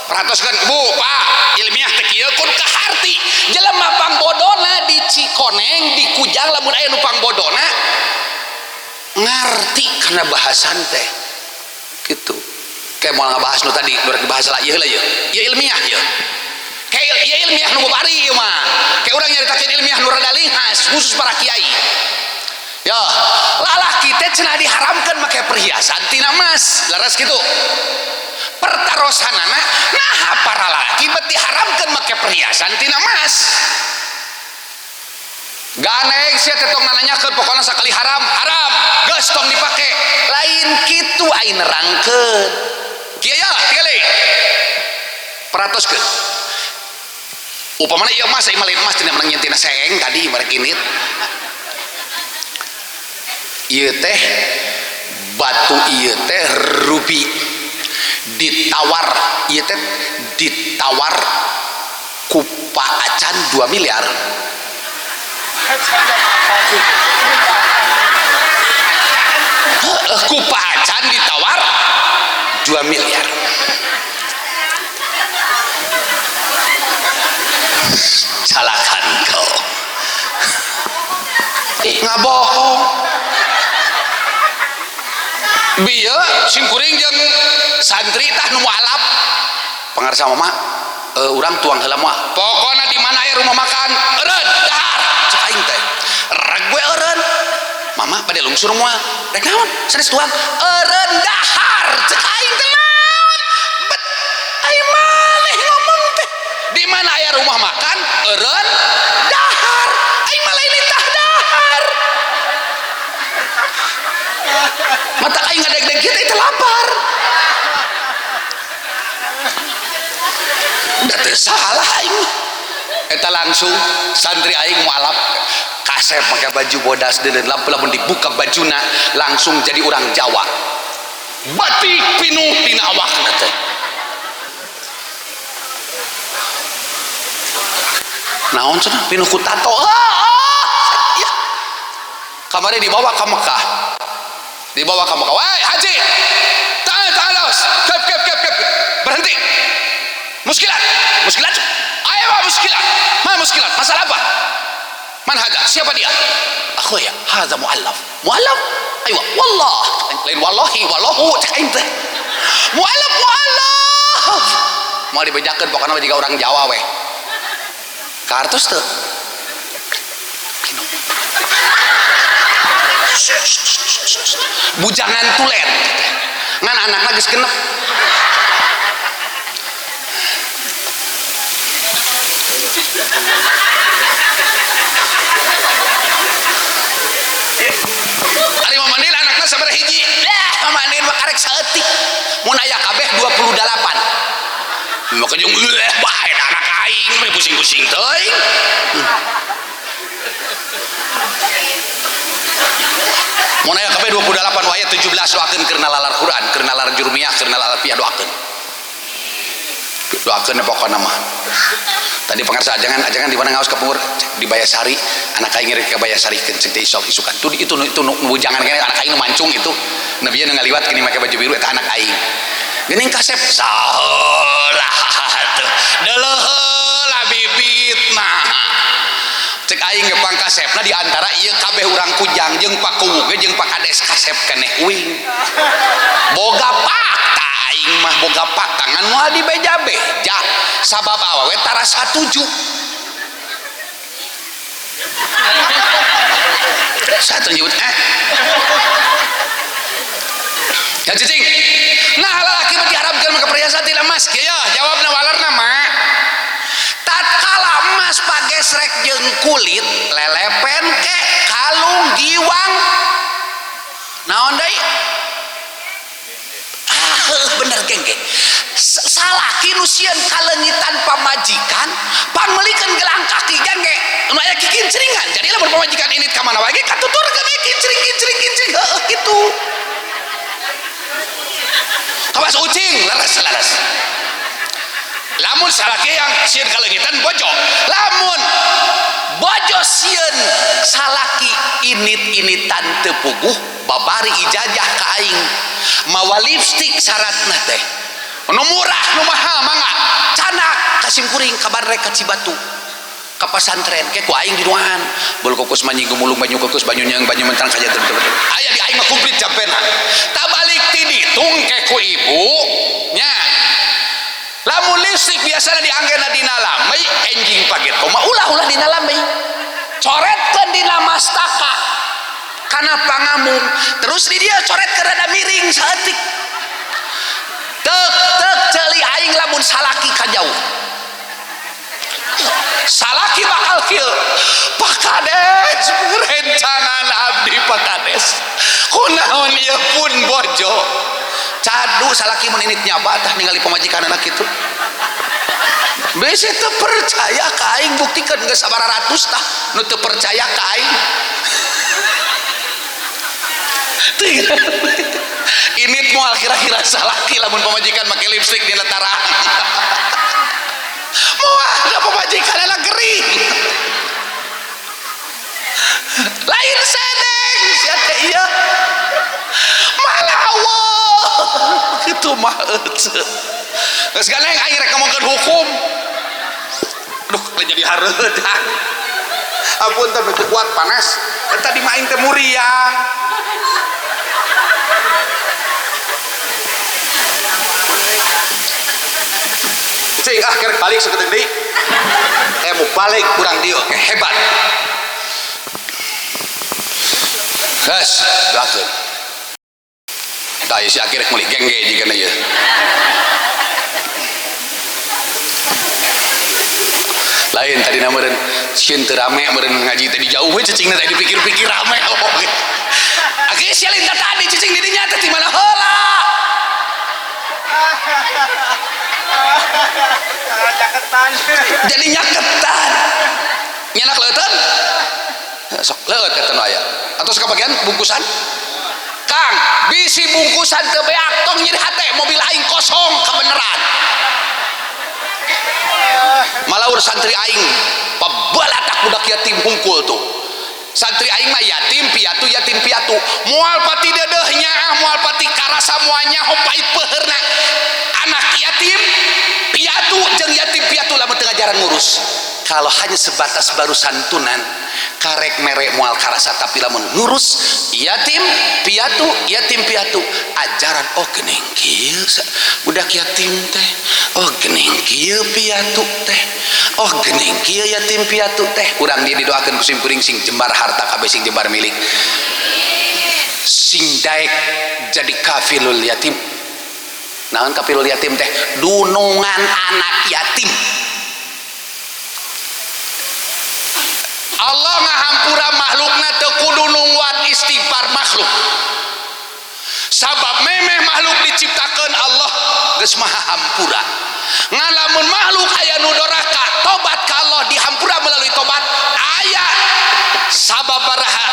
perhatoskeun Bu Pak ilmiah teh kieu kun kaharti jelema pangbodona di Cikoneng di Kujang lamun aya nu pangbodona ngarti karena bahasan teh gitu kayak mau ngabahas nu tadi nu bahasa lah ieu ilmiah ye kayak ieu ilmiah nu bari ieu mah kayak urang nyaritakeun ilmiah nu rada linghas khusus para kiai ya lalaki teh cenah diharamkeun make perhiasan tina emas laras kitu pertarosanana nah para lalaki bet diharamkeun make perhiasan tina emas ganeng sia teh tong nanyakeun pokona sakali haram geus tong dipake lain kitu aing nerangkeun kieu ya tinggali peratoskeun upamana ieu emas aing mah lain emas tina menang nyentina seng tadi ibarat kinit ieu teh batu ieu teh rubi ditawar ieu teh ditawar ku Pak Acan 2 miliar ku Pak Acan ditawar 2 miliar salahkan kau ngabohong bieu simkuring jeung santri tah nu mualaf pangarsa mama urang tuang heula mah pokona di mana aya rumah makan eureun dahar cek aing teh reg we eureun mama bade lungsur moal rek naon sanes tuang eureun dahar cek aing teh naon bet aing maneh ngomong teh di mana aya rumah makan eureun dahar aing mah lain tah dahar mata aing ngadeg-deg kieu teh lapar da teu salah aing eta langsung santri aing mualaf kasep pakai baju bodas dan lamun dibuka bajuna langsung jadi orang Jawa batik pinuh tina awakna teh naon cenah pinuh ku tato ya kamari dibawa ke Mekah woi haji talos kep berhenti Muskilat, muskilat. Ayo Pak, muskilat. Mana muskilat? Masalah apa? Man hada? Siapa dia? Aku ya. Hada muallaf. Muallaf? Ayo, wallah. Lain wallahi, wallahu cek aing teh. Muallaf, muallaf. Mau dibejakeun pokoknya jika orang Jawa weh. Kartos teu. Bujangan tulen. Ngan anak geus genep. Ari mamandin anakna sabaraha hiji? Mamandin mah karek saeutik. Mun aya kabeh 28. Maka jeung bae anak aing mah pusing-pusing teuing. Mun aya kabeh 28 waya 17 doakeun keur nalalar Quran, keur nalalar jurumiyah, keur nalalar alfiah doakeun. Doakeun pokona mah. Tadi pengarsa ajangan di mana ngaos ka Pungur di Bayasari, anak aing ngirit ka Bayasari keun teh isok isukan. Itu jangan kene anak aing nu mancung itu. Nabiya nu ngaliwat gini make baju biru eta anak aing. Geuning kasep saeulah atuh. Deuleheula bibitna. Cek aing ge pangkasepna di antara ieu kabeh urang kujang jeung Pakuwu jeung Pak Kades kasep keneh uing. Boga fakta aing mah boga patangan moal dibeja-beja sabab awewe tara satuju. Satu nyebut ya cicing. Nah lalaki mah diharapkeun make perhiasan ti emas kieu jawabna walerna mah tatkala emas pagesrek jeung kulit lelepen ke kalung giwang naon deui bener gengge salaki nu sieun kalengitan pamajikan panmelikeun gelang kaki gengge nu aya kikincringan jadi lamun pamajikan ini ka mana wae ge katuturkeun kincring heueuh kitu kawas ucing leres lamun salaki yang sieun kalengitan bojo lamun bojo sieun salaki init-initan teu puguh babari ijazah ka aing mawa lipstik syaratna teh nu murah nu mahal mangga canak kasim kuring kabar rek ka Cibatu ka pasantren ke ku aing di duaan bol kokus manyi gumulung banyu kokus banyu nyang banyu mentang saja betul aya di aing mah kumplit jampena tabalik ti ditung ke ku ibu nya lamun lipstik biasana dianggena dina lamai enjing paget koma ulah dina lamai coretkeun dina mastaka kana pangamung terus di dia coret ke rada miring saeutik tek ceuli aing lamun salaki kajauh salaki bakal kieu Pak Kades rencangan abdi Pak Kades kunaon ieu pun bojo cadu salaki mun init nyaba tah ningali pamajikan anak kitu bese teu percaya ka aing buktikeun geus sabaraha ratus tah nu teu percaya ka aing ini moal kira-kira salaki lamun pamajikan make lipstik di letarang moal ada pamajikan ala gering lain sedeng sia teh ieu malawa kitu mah euceut geus ganeng aing rek ngomongkeun hukum aduh jadi hareuh ampun teh kuat panas eta di main teh muriang cing kerek balik sekedeung deui mau balik kurang dieu oke hebat gas doakeun tah si akhir rek meuli gengge jigana ieu lain tadi na meureun sieun teu rame meureun ngaji teh di jauh we cicingna teh dipikir-pikir rame akhirnya sialin tadi cicing di dinya teh di mana heula jadi nyaketan nyenak leuteun sok leuet eta nu aya atau sakabagian bungkusan Kang bisi bungkusan teu beak tong nyeri hate mobil aing kosong kebeneran malaur santri aing pabalatak budak yatim hungkul tuh santri aing mah yatim piatu moal pati dedehnya moal pati karasa muanya hopai peherna anak yatim piatu jeung ajaran ngurus kalau hanya sebatas baru santunan karek merek mual karasa, tapi lamun ngurus yatim piatu ajaran oh gening kieu budak yatim teh, oh gening kieu piatu teh, oh gening kieu yatim piatu teh. Urang dia didoakeun ku sim kuring sing jembar harta kabeh sing jembar milik, sing daek jadi kafilul yatim. Naon kafilul yatim teh? Dunungan anak yatim. Allah ngahampura makhlukna teu kudu nungguan istighfar makhluk. Sabab memeh makhluk diciptakeun Allah geus maha hampura. Ngalamun makhluk aya nu doraka, tobat ka Allah dihampura melalui tobat. Aya sabab baraha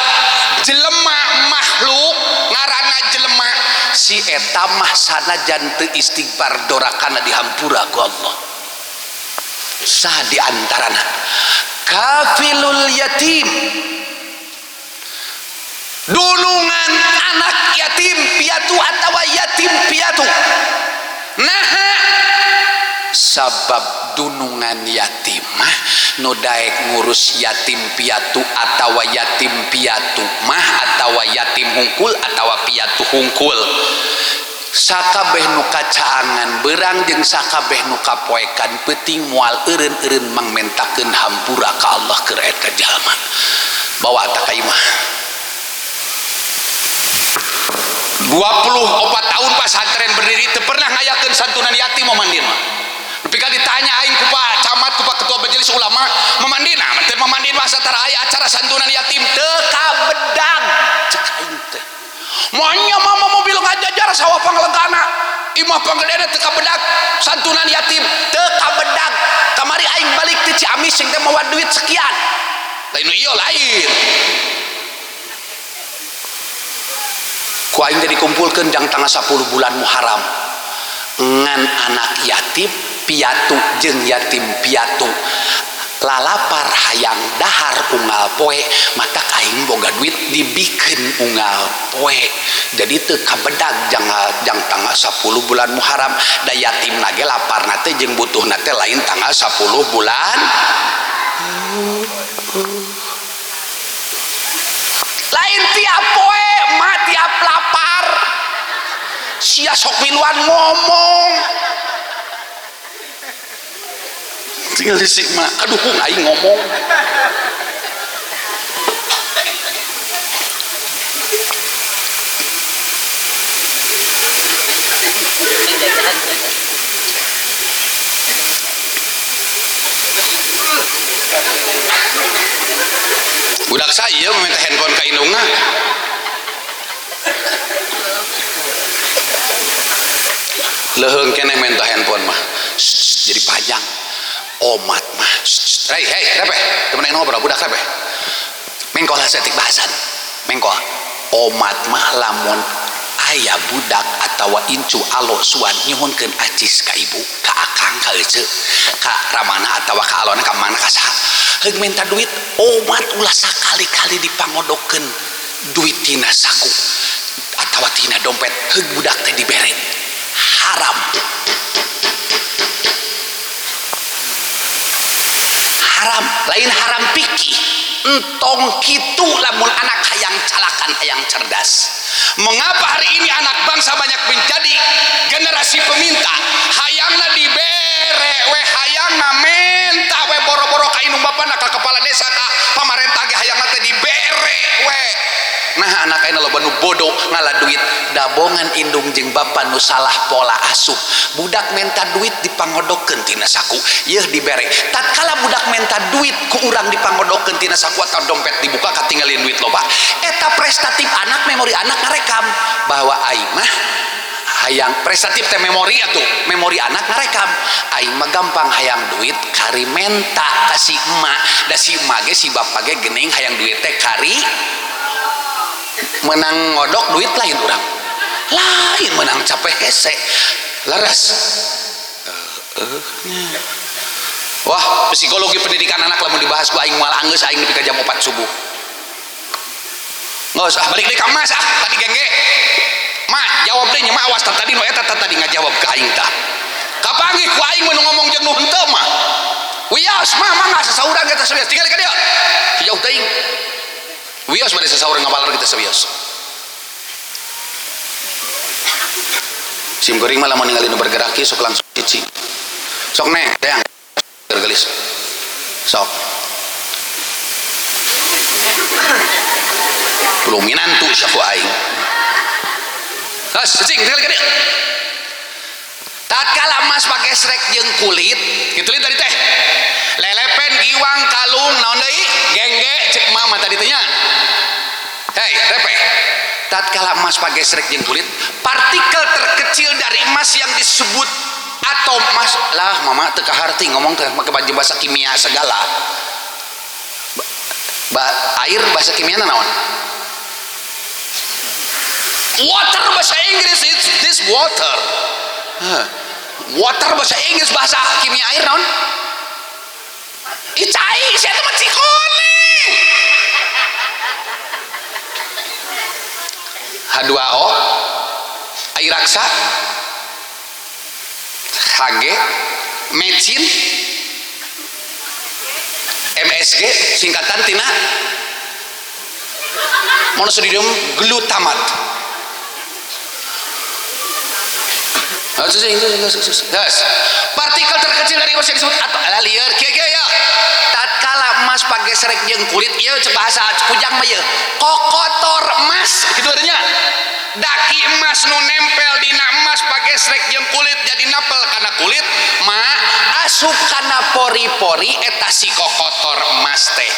jelema makhluk ngaranna jelema si eta mah sanajan teu istighfar dorakana dihampura ku Allah. Sah di antarana kafilul yatim, dunungan anak yatim piatu atawa yatim piatu. Nah sabab dunungan yatim mah nu daek ngurus yatim piatu atawa yatim piatu mah atawa yatim hungkul atawa piatu hungkul, sakabeh nu kacaangan berang jeung sakabeh nu kapoekan peuting moal eureun-eureun mangmentakeun hampura ka Allah keur eta jalma. Bawa ta ka imah 24 tahun pasantren berdiri teu pernah ngayakeun santunan yatim mamandin mah. Tapi kali ditanya aing ku Pak Camat, ku Pak Ketua Majelis Ulama, mamandina teh mamandin mah satara aya acara santunan yatim teu kabedang cek aing teh. Moanya mama mobil ngajajar sawah panglegana imah panggedena teu kabedag santunan yatim teu kabedag. Kamari aing balik teh Ciamis sing teh mawa duit sekian lain ieu lain ku aing teh dikumpulkeun jang tanggal 10 bulan Muharram ngan anak yatim piatu jeung yatim piatu lalapar hayang dahar unggal poe mata aing boga duit dibikeun unggal poe jadi teu kabedag jang tanggal 10 bulan Muharram da yatim nage laparna teh jeung butuhna teh lain tanggal 10 bulan lain tiap poe mah tiap lapar sia sok miluan ngomong tinggal di sigma aduh aing ngomong budak saya meminta handphone ka indungna leheung keneh minta handphone mah jadi panjang omat mah hei repeh temen ngobrol budak repeh mengkol setik bahasan mengkol omat mah lamun aya budak atawa incu alo suan nyuhunkeun acis ka ibu ka akang ka ece ka ramana atawa ka alona ka mana ka saha heug minta duit omat ulah sakali-kali dipangodokeun duit tina saku atawa tina dompet heug budak teh dibere haram haram lain haram pikih entong kitu lamun anak hayang calakan hayang cerdas. Mengapa hari ini anak bangsa banyak menjadi generasi peminta hayangna dibere we hayangna menta we boro-boro ka indung bapana ka kepala desa ka pamarentah ge hayangna teh dibere we. Nah anak ayeuna loba nu bodoh ngalah duit dabongan indung jeung bapa nu salah pola asuh budak menta duit dipangodokeun tina saku yeuh dibere tatkala budak menta duit ku urang dipangodokeun tina saku atau dompet dibuka katinggalin duit loba eta prestatif anak memori anak ngarekam bahwa aing mah hayang prestatif teh memori atuh memori anak ngarekam aing mah gampang hayang duit kari menta ka si emak da si emak ge si bapa ge geuning hayang duit teh kari menang ngodok duit lain orang lain menang capek hese laras wah psikologi pendidikan anak lamun dibahas ku aing moal anggeus aing nepi ka jam 4 subuh nggak usah balik deui ka mas tadi gengge mak jawab deui nya mak awas tadi nu eta tadi ngajawab ka aing tah kapanggih ku aing mun ngomong jeung nu henteu mah wios mah mangga sasaurang kita sawios tinggal ka dia jauh teuing wios bade sasaurang ngabalar kita sawios sim goreng mah lamun ningali nu bergerak ieu sok langsung cicing sok neng deang gelis sok belum minantu saku aing tos cicing tinggal ka dia tatkala emas pakai srek jeung kulit kitu tadi teh lelepen giwang kalung naon deui gengge cek mama tadi teh nya hei repe tatkala emas pakai srek jeung kulit partikel terkecil dari emas yang disebut atom emas lah mama teu kaharti ngomong teh make bahasa kimia segala air bahasa kimia naon water bahasa Inggris it's this water water bahasa Inggris bahasa kimia air naon icai sia teh mah cikone H2O air raksa Hg mecin MSG singkatan tina monosodium glutamat partikel terkecil dari emas yang disebut atau liar kieu ya tatkala emas pakai srek jeung kulit ieu cek bahasa kujang mah ieu kokotor emas kitu adanya daki emas nu nempel dina emas pakai srek jeung kulit jadi napel kana kulit mah asup kana pori-pori eta si kokotor emas teh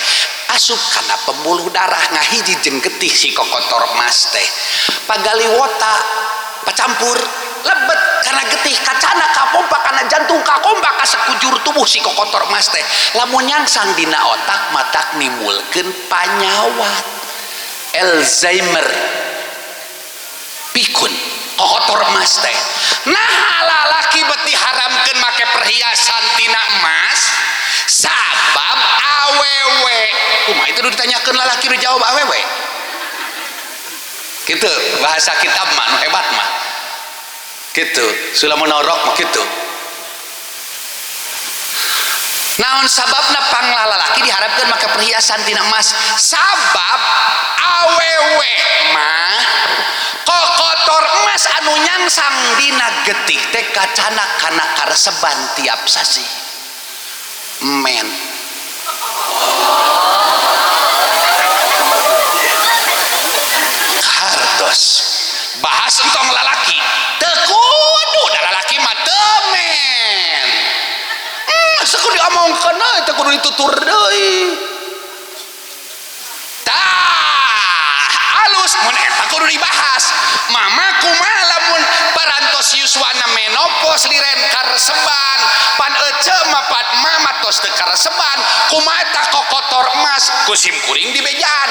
asup kana pembuluh darah ngahiji jeung getih si kokotor emas teh pagaliwota pacampur lebet karena getih kacana kapompa karena jantung kakompa ka sekujur tubuh si kokotor emas teh lamun nyangsang dina otak matak nimbulkeun panyawat Alzheimer pikun kokotor emas teh nah lalaki beti haramkeun make perhiasan tina emas sabab awewe kumaha itu ditanyakeun lalaki nu jawab awewe gitu bahasa kitab mah nu hebat mah gitu sulah menorok mah gitu naon sababna panglalaki diharapkan maka perhiasan tina emas sabab awewe mah kokotor emas anu nyangsang dina getih teh kacana kana kareseban tiap sasi men kartos bahas entong lalaki tekudu da lalaki mah temen saku diomongkeun teh kudu ditutur deui tah alus mun eta kudu dibahas mama kumaha lamun parantos yuswana menopos liren kareseban pan ece mah pan mama tos teu kareseban kumaha eta kokotor emas kusim kuring dibejan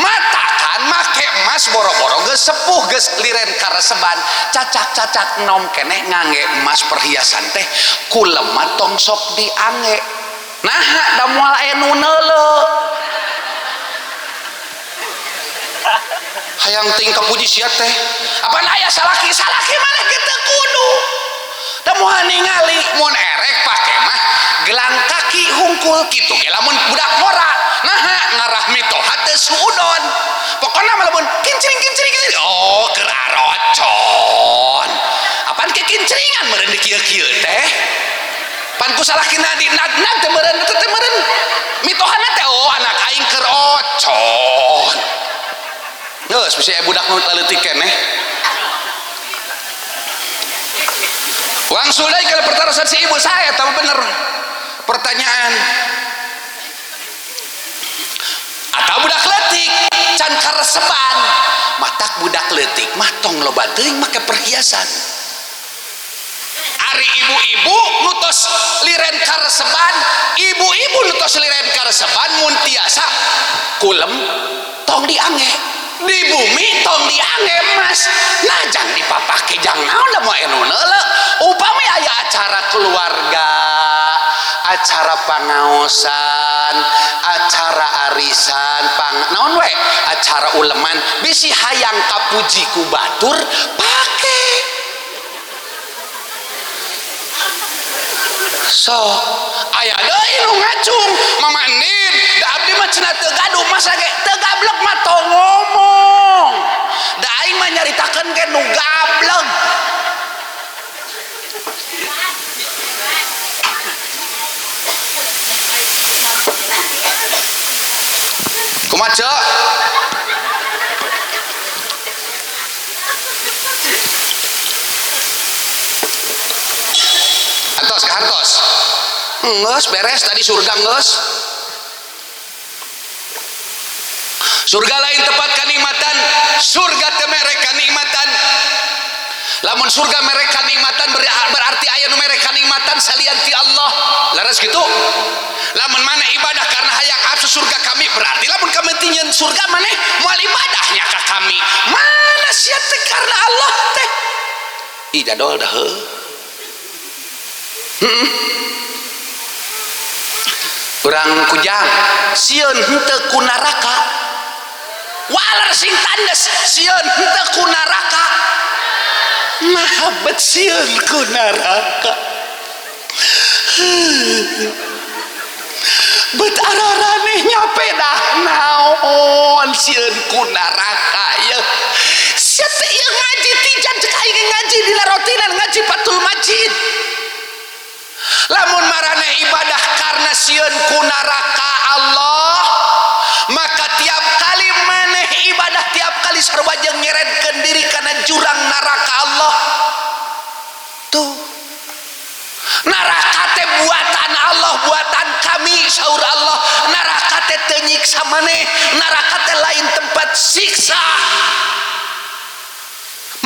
matakan make emas boro-boro geus sepuh geus liren kareseban cacak-cacak nom keneh ngangge emas perhiasan teh kulemah tong sok diangge nah da moal aya nu neuleuh hayang ting kapuji sia teh apa aya salaki maneh kitu kudu da moal ningali mun erek pake mah gelang kaki hungkul kitu ge lamun budak ngora nah ngarah mitoha teu suudon pokona mah lamun kincring oh keur arocon apaan ke kincringan meureun di kieu-kieu teh pan ku salakina di nag teh meureun teh meureun mitohana teh oh anak aing keur ocon geus bisa budak nu leutik keneh wangsul deui kana pertarosan si ibu saya tah bener pertanyaan atau budak leutik can kareseban matak budak leutik mah tong loba teuing make perhiasan ari ibu-ibu nutos liren kareseban ibu-ibu nutos liren kareseban mun tiasa kulem tong diangge di bumi tong diangge emas nah jang dipapake jang naon da moal anu neuleuh upami aya acara keluarga acara pangaosan acara arisan naon we acara uleman bisi hayang kapuji ku batur pake sok aya deui nu ngacung mamandin da abdi mah cenah teu gaduh masa ge teu gablek mah tong ngomong da aing mah nyaritakeun ge nu gablek. Kumaha cek hartos ke hartos ngeus beres tadi surga ngeus surga lain tempat kanikmatan surga teu mere kanikmatan lamun surga mere kanikmatan berarti aya nu mere kanikmatan salian ti Allah laras gitu lamun maneh ibadah karena hayang absu surga kami berarti lamun kami tinyeun surga maneh moal ibadahnya ka kami mana sia teh karena Allah teh ih jadol dah heuh. Urang kujang sieun henteu ku neraka walar sing tandes sieun henteu ku neraka nah bet sieun ku neraka bet araraneh nyape dah naon sieun ku neraka ya sia teh ieu ngaji tijan cek aing ngaji di larotinan ngaji Fathul Majid lamun maraneh ibadah karena sieun ku neraka Allah maka tiap kali maneh ibadah tiap kali sarua jeung nyeredkeun diri kana jurang neraka Allah tuh neraka teh buatan Allah buatan kami saur Allah neraka teh teu nyiksa maneh neraka teh lain tempat siksa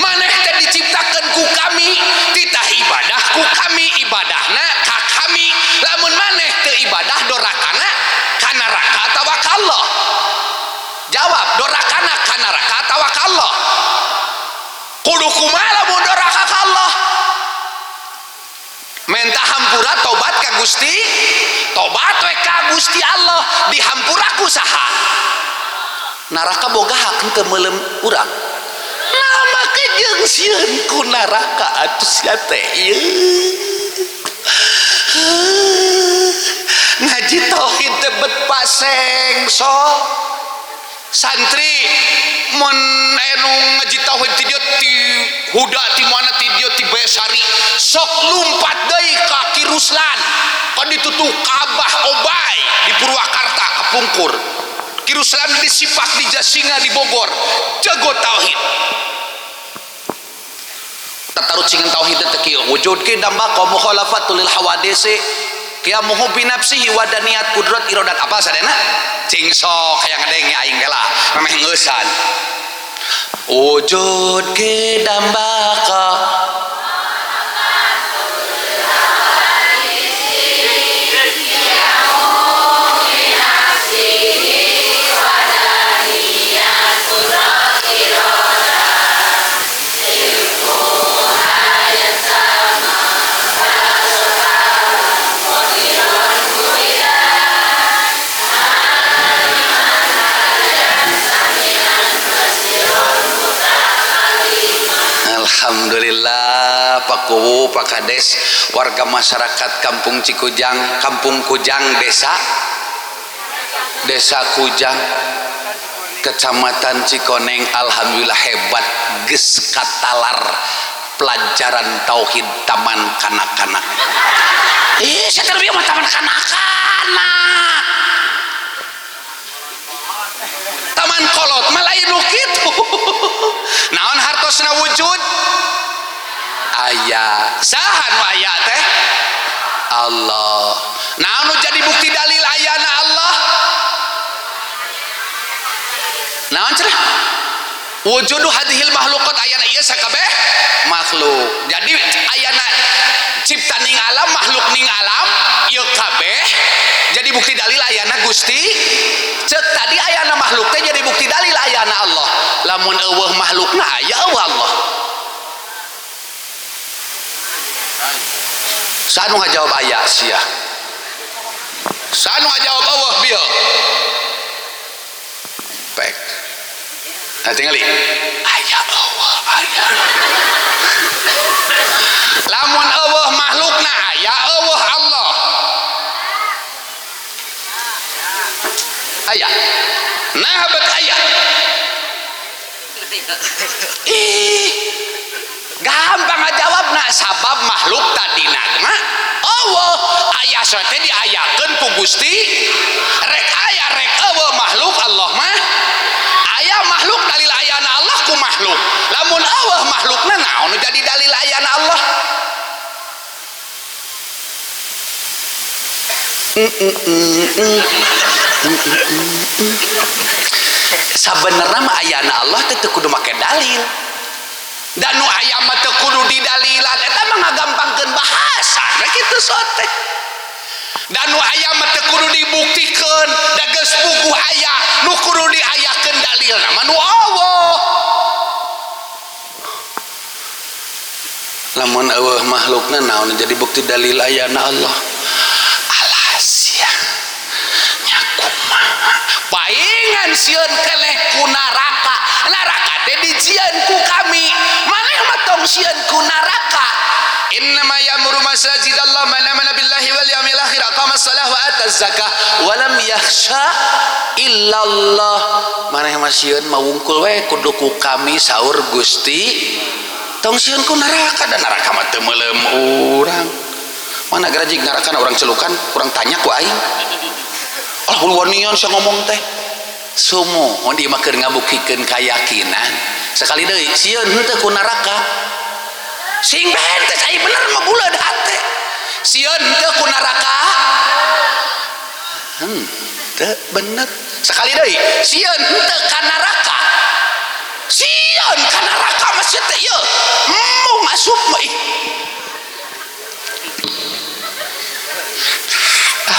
maneh teh diciptakeun ku kami titah ibadah ku kami ibadahna ka kami lamun maneh teu ibadah dorakana ka neraka atawa ka Allah jawab dorakana ka neraka atawa ka Allah kudu kumaha lamun doraka ka Allah menta hampura tobat ka Gusti tobat we ka Gusti Allah dihampura ku saha neraka boga hak teu meuleum urang nama kejeng sieun ku neraka atuh sia teh ngaji tauhid teh bet paseng so santri mun anu ngaji tauhid ti dieu ti huda ti mana ti dieu ti Besari sok lumpat deui ka Kiruslan ka ditutup Kabah Obai di Purwakarta kapungkur Kiruslan di Sipak di Jasinga di Bogor jago tauhid tatarut singan tauhid teh kieu wujud ke damba qaum mukhalafatul lil hawadisi qiyamuhu bi nafsihi wa daniyat qudrat iradat apa sadena cing sok hayang ngadenge aing heula memeh ngeusan wujud ke damba ka Alhamdulillah Pak Kuwu, Pak Kades, warga masyarakat Kampung Cikujang, Kampung Kujang, Desa Kujang, Kecamatan Cikoneng, alhamdulillah hebat, geus katalar pelajaran tauhid taman kanak-kanak. Saya terbiasa mah taman kanak-kanak. Taman kolot malain nu kitu. Naon hartosna wujud? Aya. Saha nu aya teh? Allah. Naon nu jadi bukti dalil ayana Allah? Naon cenah? Wujudu hadhil makhluqat ayana ieu sakabeh makhluk. Jadi ayana cipta ning alam, makhluk ning alam ieu kabeh jadi bukti dalil ayana Gusti. Cek tadi ayana makhluk teh jadi bukti dalil ayana Allah. Lamun eueuh makhlukna aya eueuh Allah. Sanu ngajawab aya sia. Sanu ngajawab eueuh bieu. Pek. Nah tingali aya eueuh aya. Lamun eueuh makhlukna aya eueuh Allah ih gampang ngajawabna sabab makhluk tadi nagma Allah aya teh diayakeun ku Gusti rek aya rek eueuh makhluk Allah mah aya makhluk dalil ayana Allah ku makhluk lamun eueuh makhlukna naon jadi dalil ayana Allah sabenerna mah ayana Allah teh teu kudu make dalil dan nu aya mah teu kudu didalilan eta mah ngagampangkeun bahasa da kitu sote dan nu aya mah teu kudu dibuktikeun da geus puguh aya nu kudu diayakeun dalilna mah nu Allah lamun eueuh makhlukna naon jadi bukti dalil ayana Allah paingan sieun keleh ku neraka neraka teh dijieun ku kami maneh mah tong sieun ku neraka innama ya'muru masajidallah man amana billahi wal yawmil akhir aqama shalah wa ata zakah wa lam yakhsha illallah maneh mah sieun mawungkul we kudu ku kami saur Gusti tong sieun ku neraka dan neraka mah teu meuleum urang mana garajig neraka urang celukan urang tanya ku aing wanian saya ngomong teh sumu mau dimakan ngabukikeun keyakinan sekali deui sieun henteu ku neraka sing behen teh ai bener mah buleud hate sieun henteu ku neraka teu bener sekali deui sieun henteu ka neraka sieun ka neraka mah sia teh ieu mau masuk mah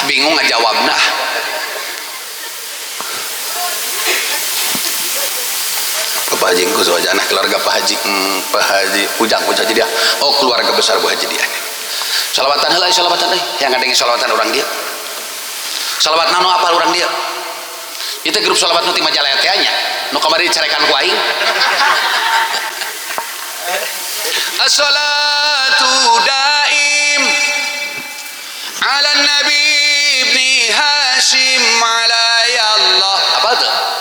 bingung ngajawabna Pak Haji ku anak keluarga Pak Haji ujang jadi dia oh keluarga besar Bu Haji dia salawatan heula salawatan yang ngadenge salawatan orang dia salawat nano apa orang dia itu grup salawat nu ti majalah teh nya nu kamari dicarekan ku aing as-salatu daim ala nabi ibni Hashim ala ya Allah apa tuh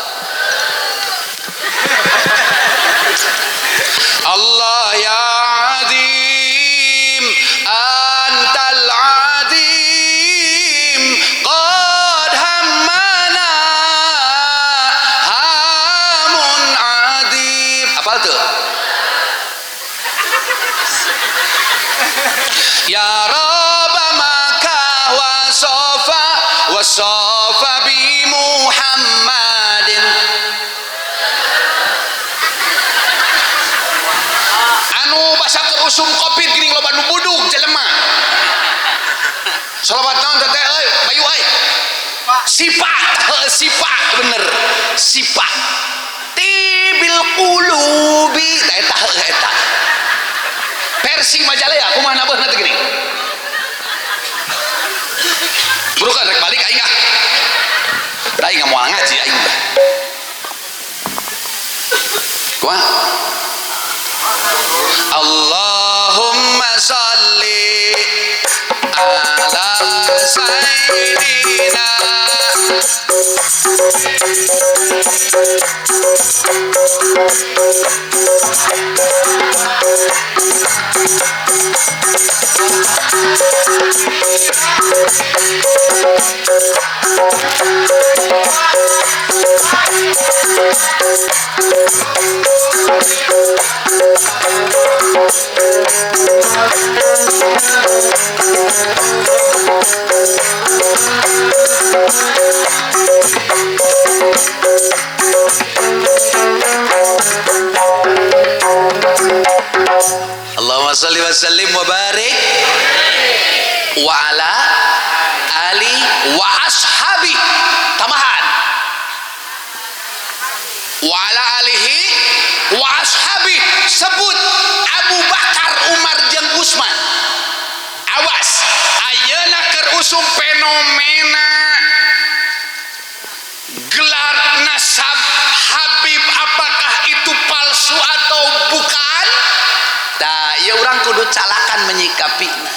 Allah ya azim antal azim qad hammana hamun azim apa tuh ya Rabb maka wasofa bi Muhammadin basa kerusum kopi gini loba nu budug jelema salawat naon teh euy bayu euy sipa bener sipa tibil qulubi eta versi majalaya kumaha nabeuna teh gini burukan rek balik aing ah aing moal ngaji aing kumaha Allahumma salli ala sayyidina Allahumma shalli wa sallim wa barik wa ala ali wa ashabi tambahan wa ala alihi wa ashabi sebut Abu Bakar Umar jeung Utsman awas ayeuna keur usum fenomena gelar nasab Habib apakah itu palsu atau bukan dah ya orang kudu calakan menyikapinya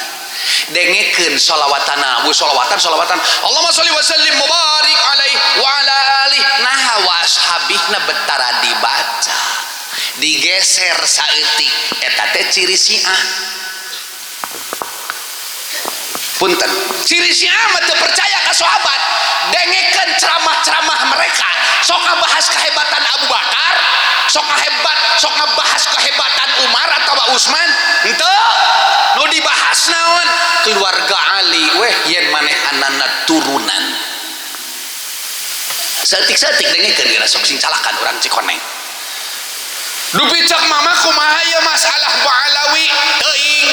dengekeun sholawatana bu sholawatan Allahumma sholli wa sallim mubarik alaihi wa ala alihi nah wa ashabihna betara dibaca digeser saeutik eta teh ciri Syiah. Punten, ciri Syiah mah teu percaya ka sahabat, dengekeun ceramah-ceramah mereka sok ngabahas kehebatan Abu Bakar, sok ngabahas kehebatan Umar atau Utsman. Henteu, nu dibahas naon? Keluarga Ali weh yen manehanana turunan. Saeutik-saeutik dengekeun geura sok sing calakan urang Cikoneng. Dupi cek mama kumaha ya masalah Ba'alawi teuing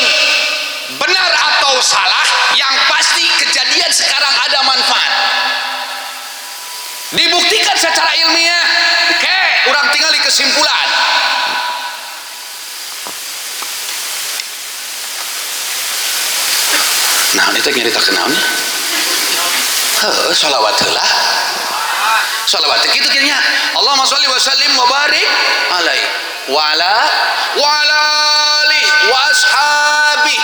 benar atau salah, yang pasti kejadian sekarang ada manfaat, dibuktikan secara ilmiah. Oke, orang tinggal di kesimpulan. Nah, itu nyeritakeun naon? Shalawat heula. Shalawat kitu kinya. Allahumma shalli wa sallim wa barik alaihi wa ala ali wa ashabi.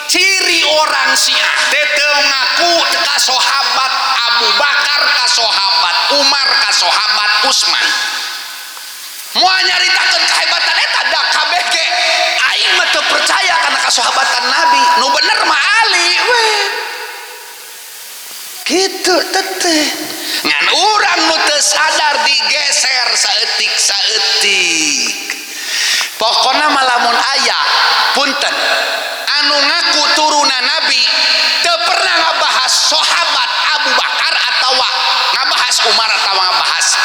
Ciri orang Syiah teu ngaku ka sahabat Abu Bakar, ka sahabat Umar, ka sahabat Utsman. Moal nyaritakeun kahebatan eta da kabeh ge aing mah teu percaya kana kasahabatan Nabi. Nu bener mah Ali we. Kitu teteh. Ngan urang nu teu sadar digeser saeutik-saeutik. Pokona mah lamun aya punten anu ngaku turunan Nabi teu pernah ngabahas sahabat Abu Bakar atau ngabahas Umar atau ngabahas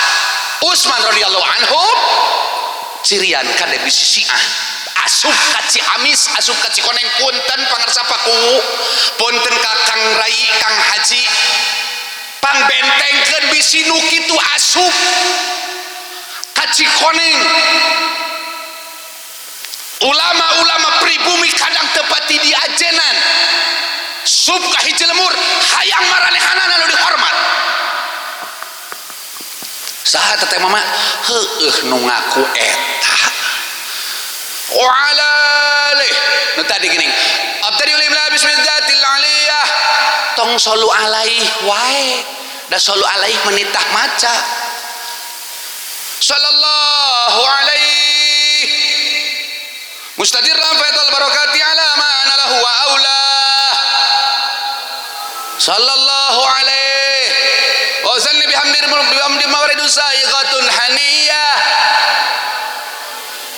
Utsman radhiyallahu anhu, cirian kade bisi Syiah. Asup ka Ciamis, asup ka Cikoneng, punten pangarsa paku, punten ka Kang Rai, Kang Haji, pangbentengkeun bisi nu kitu asup ka Cikoneng. Ulama-ulama pribumi kadang tepati di ajenan sub ka hiji lemur hayang maranehanana nu dihormat. Saha teh mama heueuh nu ngaku eta walale nu tadi geuning abtadi ulim la bismillatil aliyah tong sallu alaih wae da sallu alaih menitah maca sallallahu alaihi mustadirran faidul barakati ala ma analah wa aula sallallahu alaihi wa salli bihamdi mawridu sa'iqatun haniyah.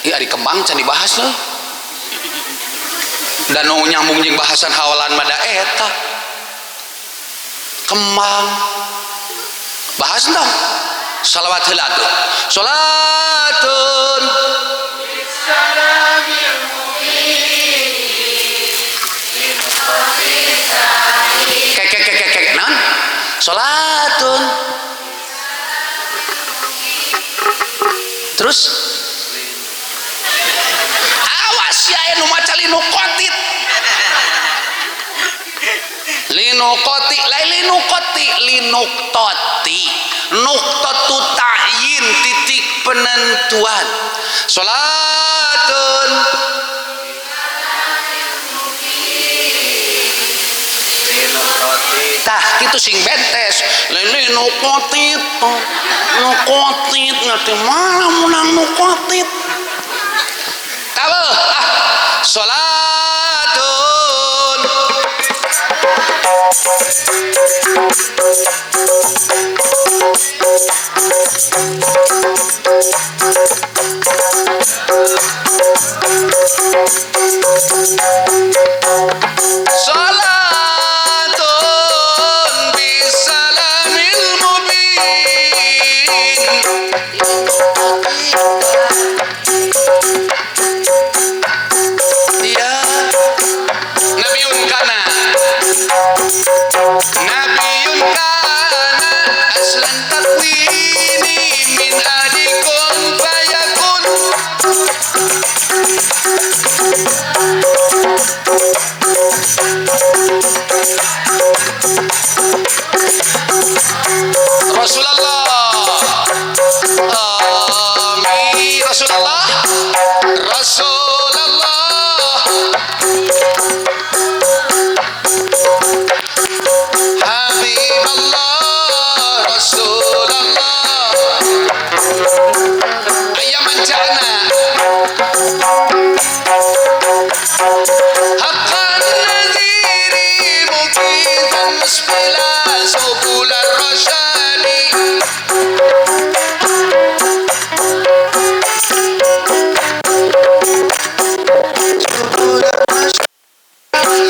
Ieu ari kembang can dibahas loh. Dan nu nyambung jeung bahasan hawalan mada eta kembang bahas dong. Salawat heula tuh. Salatun non salatun terus awas ya nu maca linukotit lain linuktoti nuktatu ta'yin titik penentuan. Salatun tah kitu sing bentes lain nukotit ngerti mana munang nukotit tabeuh salatun salatun bisalamil mubin ya nabiun kana aslan takwini min adikum fayakun Rasulullah amin Rasulullah Rasulullah ayam mancana musbila subular rasyadi.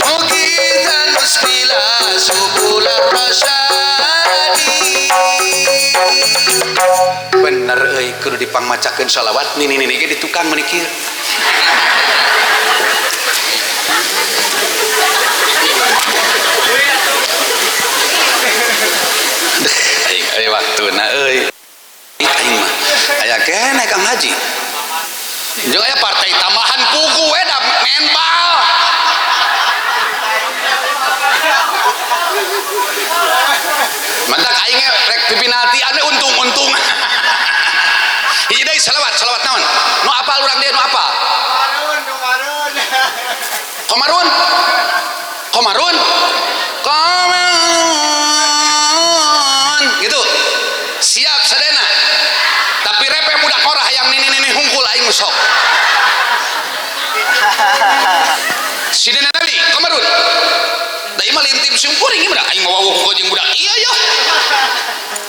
Mugidan musbila subular rasyadi. Bener euy kudu dipangmacakeun shalawat nih ge di tukang menikir. Aing waktuna euy. Aing mah aya keneh Kang Haji. Jeung aya partai tambahan pugu we da menbal. Mantak aing rek pipinati anu untung-untung. Hiji deui salawat naon? Nu apal urang dia nu apal? Komarun. Komarun. Gitu. Siap sadena. Tapi repe budak korah yang nini hungkul aing sok. Sidena Nabi, komarun. Da ieu mah lintip sungkuring budak aing ngawawuh ku jeung budak ieu yo.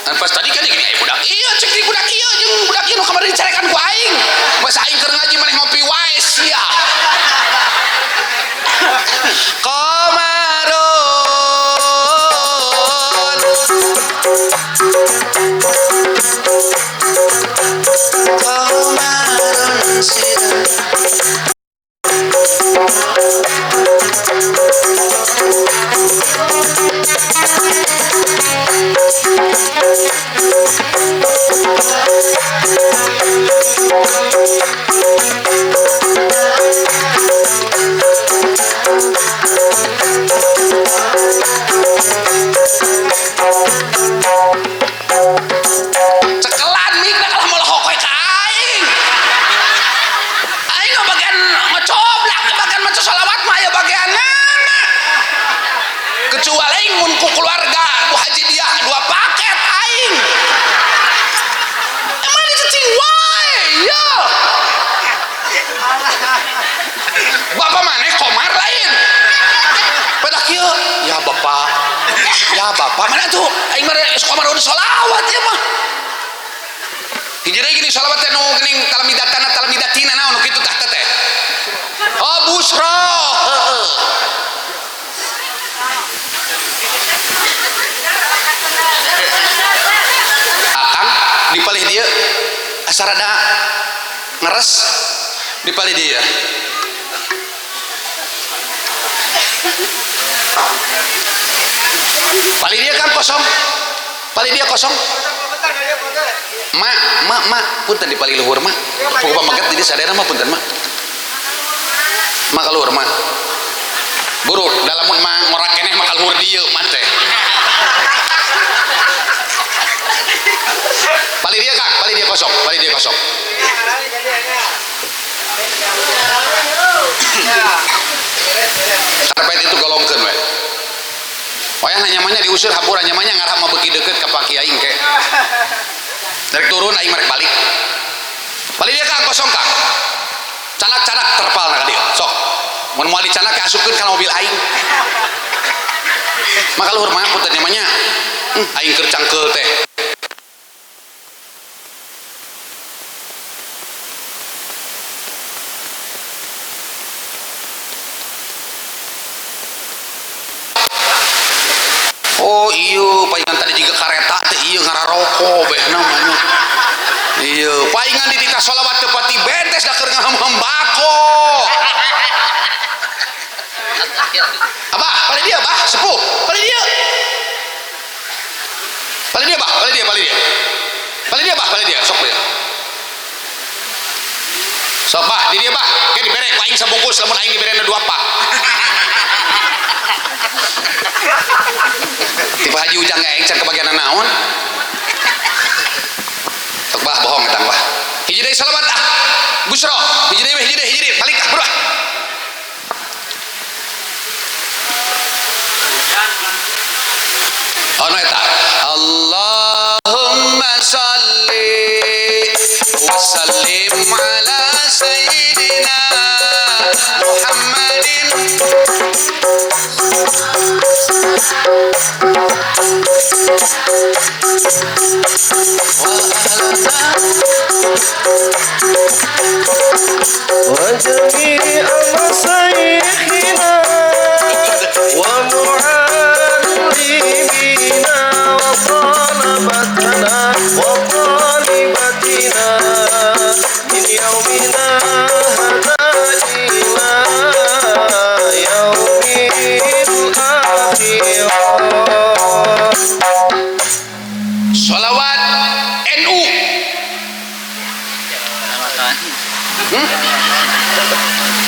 Dan pas tadi kan gini aya budak ieu cek di budak ieu jeung budak ieu nu kamari dicarekan ku aing. Masa aing keur ngaji maneh ngopi wae sia. Komarun. Komarun sidang. Cekelan mik da kalah molehok we ka aing. Aing bagian ngecoblak, bagian maca shalawat mah aya bagianna. Kecuali aing mun ku keluarga Bu Haji dia 2 paket aing. Emang dicicing wae ya. Bapak maneh komar lain. Pedak kieu, ya bapak. Ya bapak mana tuh? Aing mah komar udah shalawat ya mah. Hiji deui gini shalawat teh nu geuning talamidatina naon nu kitu tah teh. Oh busra. Heeh. Akang dipalih dia asarada ngeres dipalih dia. Palih dia kan kosong. Palih dia kosong. Mak punten dipalih luhur mak. Pokok pamaget di sadayana mah punten mak. Mak kaluhur mak. Buru dalamun mah ngorak keneh mah kaluhur dieu mah teh. Palih dia Kang, palih dia kosong, palih dia kosong. Karpet itu golongkeun we. Wayah nanyamanya diusir hampura nyamanya ngarah mah beuki deukeut ka Pak Kiai engke. Rek turun aing rek balik. Balik dia Kang kosong Kang. Canak-canak terpal na dia. Sok. Mun moal dicanak asupkeun kana mobil aing. Maka luhur mah punten nyamanya. Aing keur cangkeul teh. Oh iya palingan tadi juga kareta teh iya ngararoko beh namanya iya palingan di tita sholawat tepati bentes dah keur ngahembako abah paling dia bah sepuh paling dia bah sok dia sok bah di dia bah kayak dibere ku aing sabungkus lamun aing diberena 2 pak tipe Haji Ujang nggak can kebagian naon tok bah bohong etang bah hiji deui salamat ah busro hiji deui balik ah bro ono eta Allahumma shalli wa sallim ala sayyidina Muhammadin وجميع مشايخنا ومعلمينا وطلبتنا وطالبتنا من يومنا هذا إلى يوم الآخرة. Sholawat NU.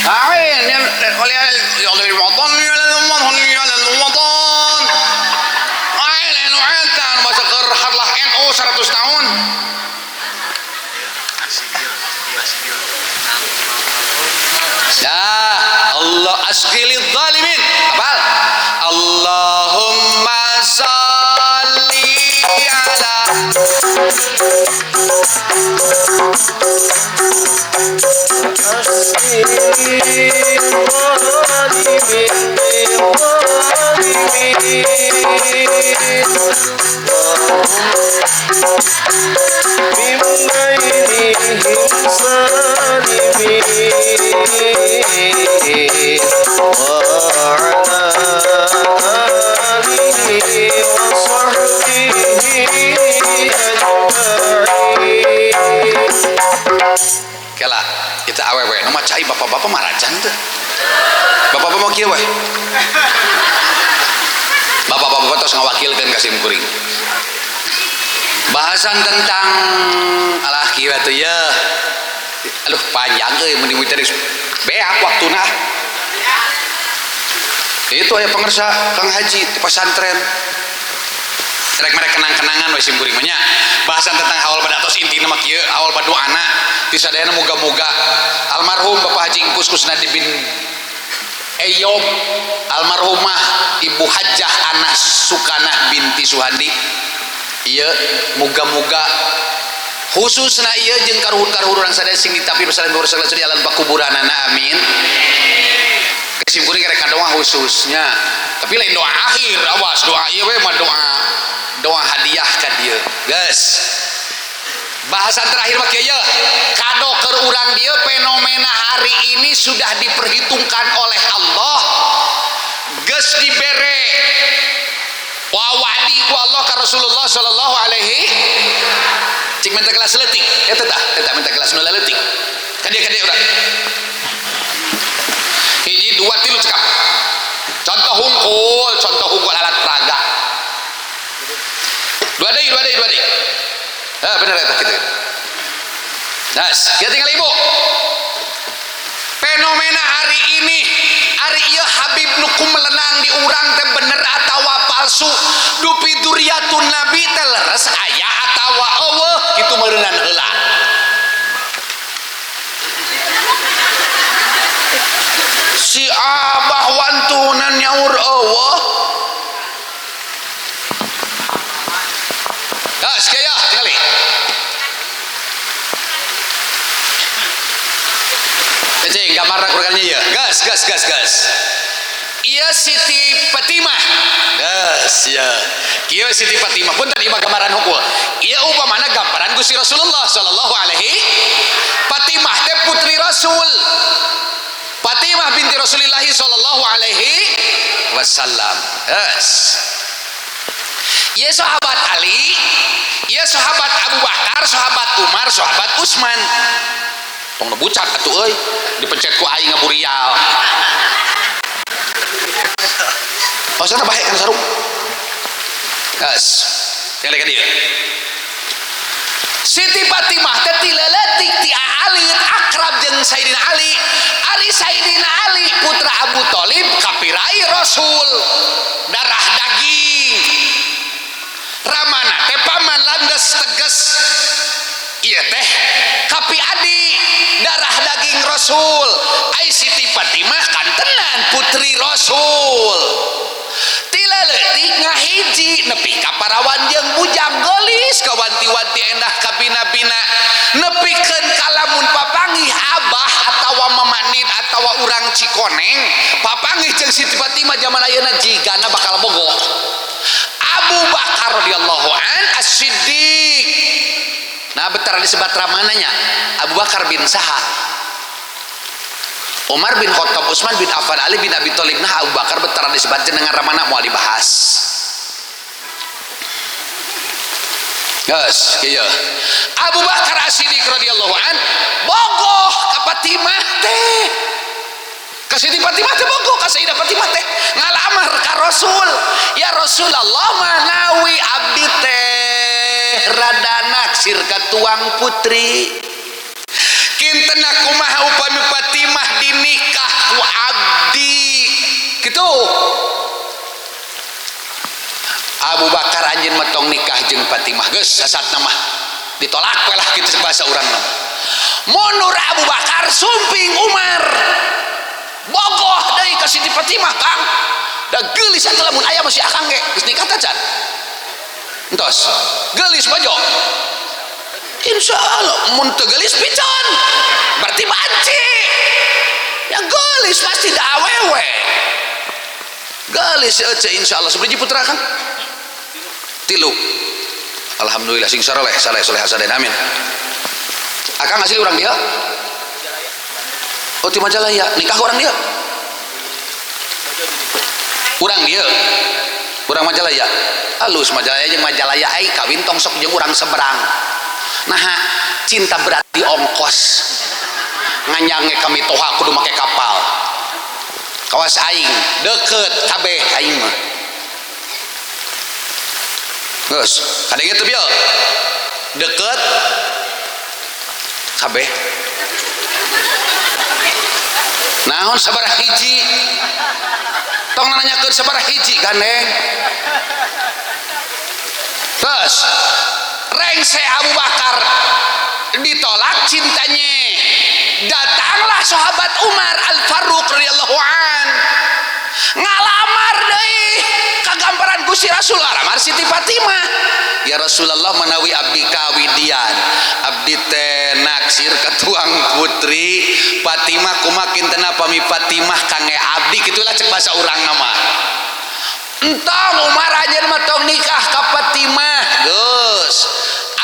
Amin ya oleh oleh Ramadan ya Ramadan ya Ramadan. Amin nu'atan masa kerhatlah NU 100 tahun. Ya Allah asqilid zalimin. Apal? Allahumma salli ala Kela, kita awewe, nama cai bapak-bapak marajan tuh. Bapak-bapak mau kieu weh. Bapak-bapak terus ngawakilkeun ka sim kuring. Bahasan tentang alah kieu teh ya. Aduh panjang euy mun dimuter beak waktuna. Itu aya pangersa Kang Haji di pesantren. Rek mereka kenang-kenangan we sim kuring nya. Bahasan tentang awal badatos intina mah kieu, awal badoana ti sadayana muga-muga almarhum Bapak Haji Ingkus Kusnadi bin Eyob, almarhumah Ibu Hajjah Anas Sukanah binti Suhandi. Ieu muga-muga khususna ieu jeung karuhun-karuhun urang sadaya sing ditapi pasaran urang sagala di alam pakuburanana amin. Sim kuring rek doa khususnya. Tapi lain doa akhir, awas doa ieu we mah doa hadiah ka dieu. Geus. Bahasan terakhir mah kieu kado keur urang dieu fenomena hari ini sudah diperhitungkan oleh Allah. Geus dibere wawadi ku Allah ka Rasulullah sallallahu alaihi cik minta kelas leutik eta tah minta kelas nu leutik ka dieu urang hiji dua tilu cekap contoh hungkul alat peraga dua deui bener eta kitu das dia tinggal ibu fenomena hari ini hari ieu Habib nu kumelenang di urang teh bener atawa palsu dupi duriyatun nabi teh leres aya atawa eueuh kitu meureunan heula. Si abah wantunan nyaur eueuh das kaya tinggali cing gambarna kurangnya ieu gas ieu Siti Fatimah gas ya kieu Siti Fatimah pun tadi gambaran hukul ieu upamana gambaran Gusti Rasulullah sallallahu alaihi Fatimah teh putri Rasul Fatimah binti Rasulillah sallallahu alaihi wasallam yes ieu sahabat Ali ieu sahabat Abu Bakar sahabat Umar sahabat Utsman tong bucat atuh euy dipencet ku aing ngaburial maksudna bae kan sarung gas yang lagi dia Siti Fatimah teh ti leutik ti alit akrab jeung Sayyidina Ali ari Sayyidina Ali putra Abu Thalib kapirai Rasul darah daging ramana teh paman landes tegas ieu teh kapi adi darah daging Rasul ai Siti Fatimah kan tenan putri Rasul tila leutik ngahiji nepi ka parawan jeung bujang geulis kawanti-wanti endah ka bina-bina nepikeun kalamun papanggih abah atawa mamanid atawa urang Cikoneng papanggih jeung Siti Fatimah zaman ayeuna jigana bakal bogoh Nah betara disebat ramananya Abu Bakar bin Saha, Umar bin Khattab, Utsman bin Affan, Ali bin Abi Thalib. Nah Abu Bakar betara disebat jenengan ramana mau dibahas. Guys, iya. Abu Bakar As-Siddiq radhiyallahu an bogoh ka Fatimah teh. Ka Siti Fatimah teh bogoh ka Sayyidah Fatimah teh ngalamar ka Rasul. Ya Rasulullah manawi abdi teh rada naksir ka tuang putri. Kinten kumaha upami Fatimah dinikah ku abdi. Gitu. Abu Bakar anjeun metong nikah jeung Fatimah geus sasatna mah ditolak we lah kitu bahasa urang mah. Mundur Abu Bakar sumping Umar bogoh deui ka Siti Fatimah Kang da geulis atuh lamun aya masih akang ge geus nikah teh can entos geulis bojo insyaallah mun teu geulis pican berarti banci ya geulis pasti da awewe geulis eueuh insyaallah sabaraha putra Kang 3 alhamdulillah sing saleh soleh hasaden amin. Akang asli orang dia oh di Majalaya nikah orang dia orang Majalaya halus Majalaya jeung Majalaya ai kawin tong sok jeung urang seberang. Nah cinta berarti ongkos nganyange kami toha kudu make kapal kawas aing deket kabeh aing mah geus kadenge teu bieu deket kabeh naon sabaraha hiji tong nanyakeun sabaraha hiji gandeng terus rengse Abu Bakar ditolak cintanya datanglah sahabat Umar Al-Faruq radhiyallahu an ngalamar deui kagamparan Gusti Rasul ngalamar Siti Fatimah. Ya Rasulullah menawi abdi kawidian abdi teh naksir ka tuang putri Fatimah kumaha kintenna pami Fatimah kange abdi kitulah cek bahasa urang nama entong Umar anjeun mah tong nikah ka Fatimah geus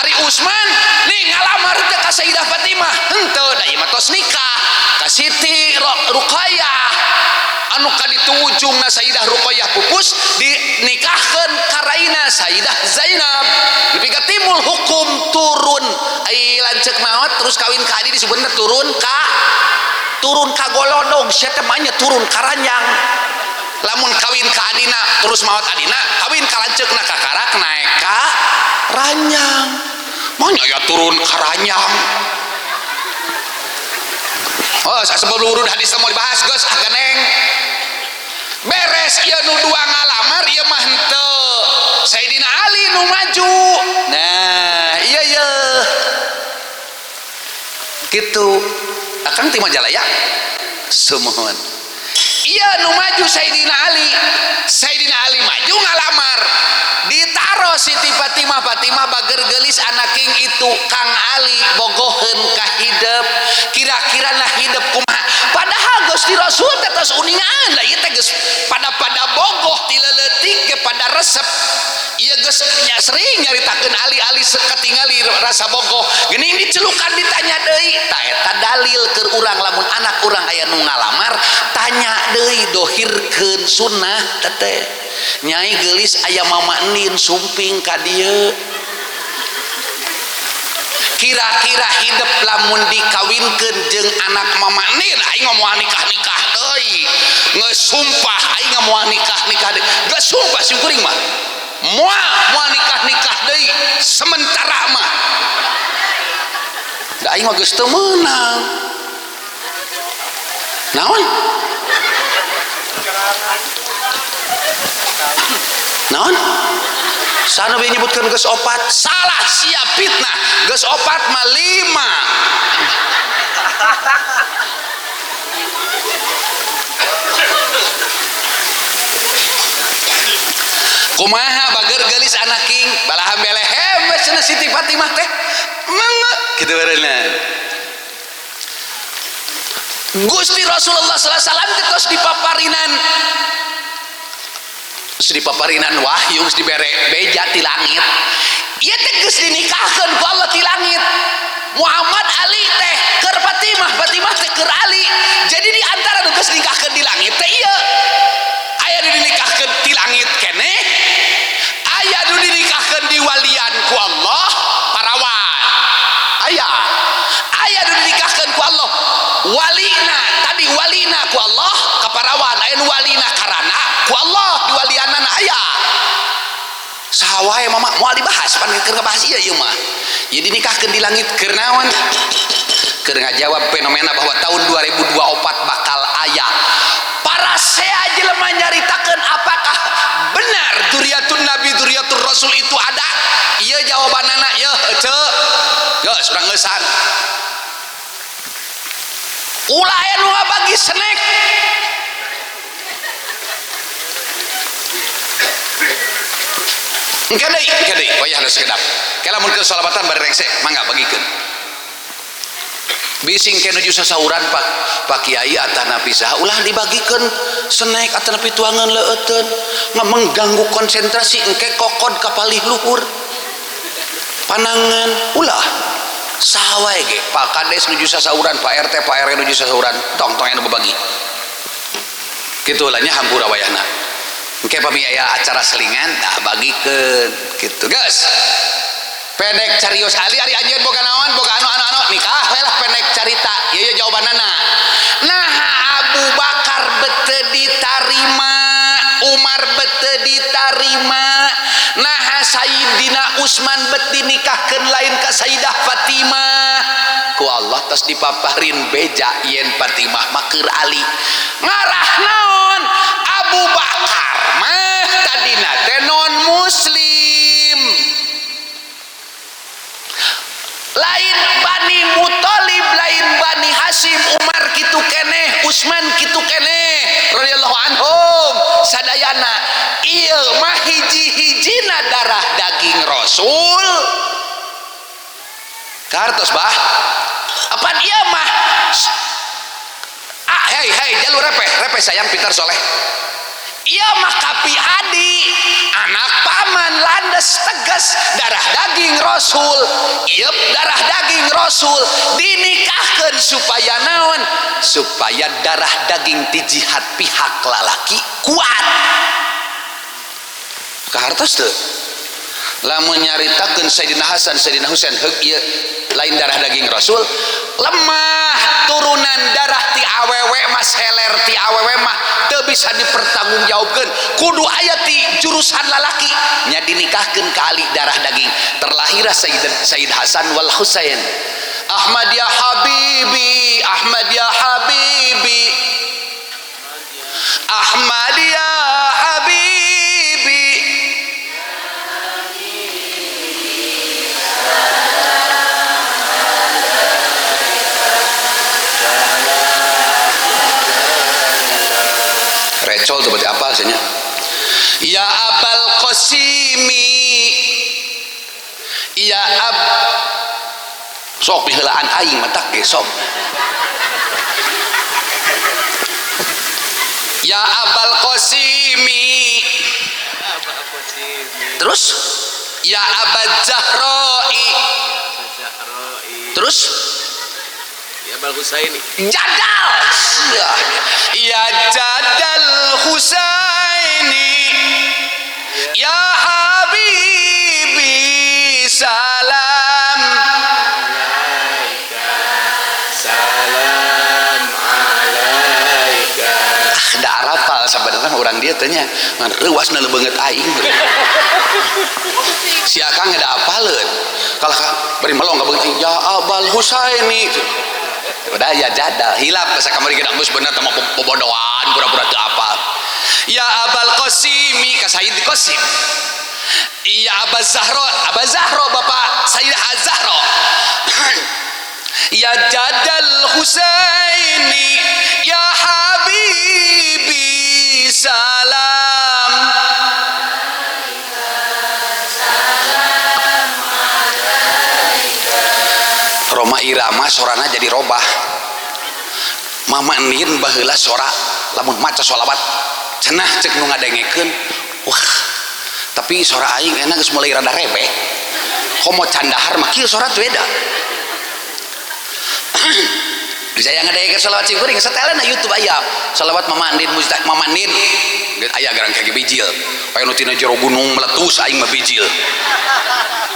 Ari Usman nih ngalamar teh ka Sayyidah Fatimah henteu da ieu mah tos nikah ka Siti Ruqayyah anu kaditu ujungna Sayyidah Ruqayyah pupus dinikahkeun karaina Sayyidah Zainab dipika timbul hukum turun ai lanceuk maot terus kawin ka adi disebutna turun ka golodog sia teh manya turun ka ranjang lamun kawin ka adina terus maot adina kawin ka lanceukna ka karak naek ka ranjang manya ya turun ka ranjang. Oh sebelum urut hadis mau dibahas geus ganeng beres ieu nu dua ngalamar ieu mah henteu Sayyidina Ali nu maju nah iya gitu akang ti Majalaya semohon iya nu maju Sayyidina Ali maju ngalamar ditaro Siti Fatimah bager geulis anaking itu Kang Ali bogoheun ka hideep kira-kira nah hideep kumaha padahal Gusti Rasul teh tos uningan da ieu teh geus pada bogoh ti leuletik ge pada resep ieu geus nya sering nyaritakeun Ali katingali rasa bogoh geuning dicelukan ditanya deui tah eta dalil keur urang lamun anak urang aya nu ngalamar tanya deui dohirkeun sunnah teh Nyai gelis aya mama nin sumping ka dieu kira-kira hidup lamun dikawinkeun jeung anak mama nin aing ngomong nikah deui geus sumpah aing ngomong nikah deui geus sumpah sim kuring mah moal nikah deui sementara mah da aing mah geus teu meunang naon sana be nyebutkeun geus 4 salah sia fitnah geus 4 mah 5 kumaha bager geulis anaking balahan belehem cenah Siti Fatimah teh mangga kitu bareuna Gusti Rasulullah sallallahu alaihi wasallam tos dipaparinan wahyu geus dibere beja ti langit ieu teh geus dinikahkeun ku Allah ti langit. Muhammad Ali teh keur Fatimah teh keur Ali. Jadi di antara nu geus dinikahkeun di langit teh ieu. Aya nu dinikahkeun ti langit keneh, aya nu dinikahkeun di walian ku Allah parawan. Aya nu dinikahkeun ku Allah walina, tadi walina ku Allah kaparawan, aya nu walina karana ku Allah di walianana aya. Saha wae mama moal dibahas pan keur ngebahas ieu mah. Ieu dinikahkeun di langit keur naon? Keur ngajawab fenomena bahwa tahun 2024 bakal aya para sea jelema nyaritakeun apakah benar dzurriyyatun nabi dzurriyyatur rasul itu ada? Ieu jawabanana ieu heuceu. Geus urang ngeusan. Ulah aya nu ngabagi snack. Engke deui wayah da sekedap. Kela mun keur salawatan bari rengsek mangga bagikeun. Bising ke nuju sasauran pak kiai atana pisah ulah dibagikeun snack atana pituangan leueteun mengganggu konsentrasi engke kokod kapalih luhur panangan ulah saha wae ge Pak Kades nuju sasauran Pak RT Pak RW nuju sasauran tong anu babagi kitu lah nya hampura wayahna engke pami aya acara selingan nah bagikeun kitu guys. Pendek carios ali ari anjeun boga naon boga anu nikah we lah pendek carita ieu jawabanana. Nah Abu Bakar beuteun ditarima, Umar beuteun ditarima, nah Sayyidina Utsman beuteun dinikahkeun lain ka Sayyidah Fatimah. Ku Allah tos dipaparin beja yen Fatimah mah keur Ali. Ngarah naon? Abu Bakar mah tadina teh non muslim. Lain Bani Muthalib, lain Bani Hashim, Umar kitu keneh, Utsman kitu keneh radhiyallahu anhum sadayana. Ieu mah hiji-hijina darah daging Rasul. Kartos bah. Apa ieu mah? Hei jalur repeh sayang pintar soleh. Ia mah kapi adi anak paman landes tegas darah daging Rasul. Ieu darah daging Rasul dinikahkeun supaya naon? Supaya darah daging ti jihad pihak lalaki kuat. Kahartos teu? Lamun nyaritakeun Sayyidina Hasan Sayyidina Husain heug ieu lain darah daging Rasul lemah turunan darah ti awewe mah seler ti awewe mah teu bisa dipertanggungjawabkeun kudu aya ti jurusan lalaki nya dinikahkeun ka Ali darah daging terlahirah Sayyid Hasan wal Husain. Ahmad ya habibi Ahmad ya habibi Ahmad ya habibi recol seperti apa hasilnya? Ya Abal Qasimi ya sok piheulaan aing matak ge sok. Ya Abal Qasimi terus ya Abad Zahroi terus ya Abal Husaini jadal ya jadal Husaini ya habibi salam alaika da arapal sabenerna urang dia tanya ngan reuasna lebeungeut aing si akang ngada apaleun kalau bari melong ka ya Abal Husaini udah ya jadal hilap bahasa kamari gedak geus bener teh bobodohan pura-pura teu apal. Ya Abal Qasimi ka Sayyid Qasim. Ya Abaz Zahra bapak Sayyidah Az-Zahra. Ya jadal Husaini ya habibi salam Roma irama sorana jadi robah mama enin baheula sora lamun maca sholawat cenah cek nu ngadengekeun wah tapi sora aing enak geus mulai rada rebe komo candahar mah kieu sorat beda. Saya ngadayakeun salawat cingkuring setelan na YouTube aya salawat mamandin mamandin aya garang kage bijil aya nu tina jero gunung meletus aing mah bijil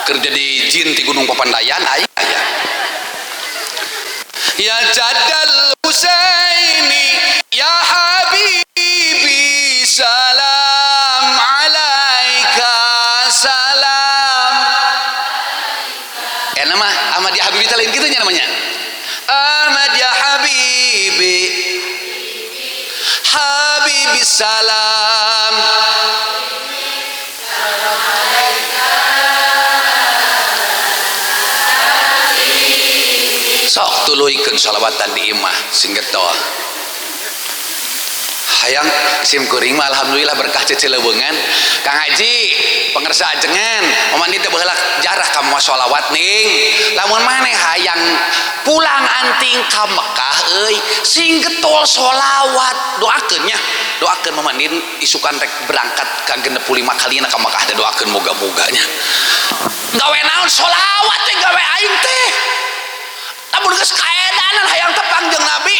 keur jadi jin ti gunung Papandayan aya ya jadal Husaini ya habibi salam alaika salam nama Ahmad ya habibi lain kitu nya namanya Ahmad ya habibi habibi salam sok tuluikeun salawatan di imah sing getol hayang sim kuring mah alhamdulillah berkah cecelebeungan Kang Haji pangersa ajengan mamandi teh baheula jarah ka moal sholawat ning lamun maneh hayang pulang anting ka Mekah euy sing getol sholawat doakeun nya doakeun mamandin isukan rek berangkat ka 65 kalina ka Mekah teh doakeun moga-moga nya gawe naon sholawat teh gawe aing teh lamun geus kaedanan hayang tepang jeung Nabi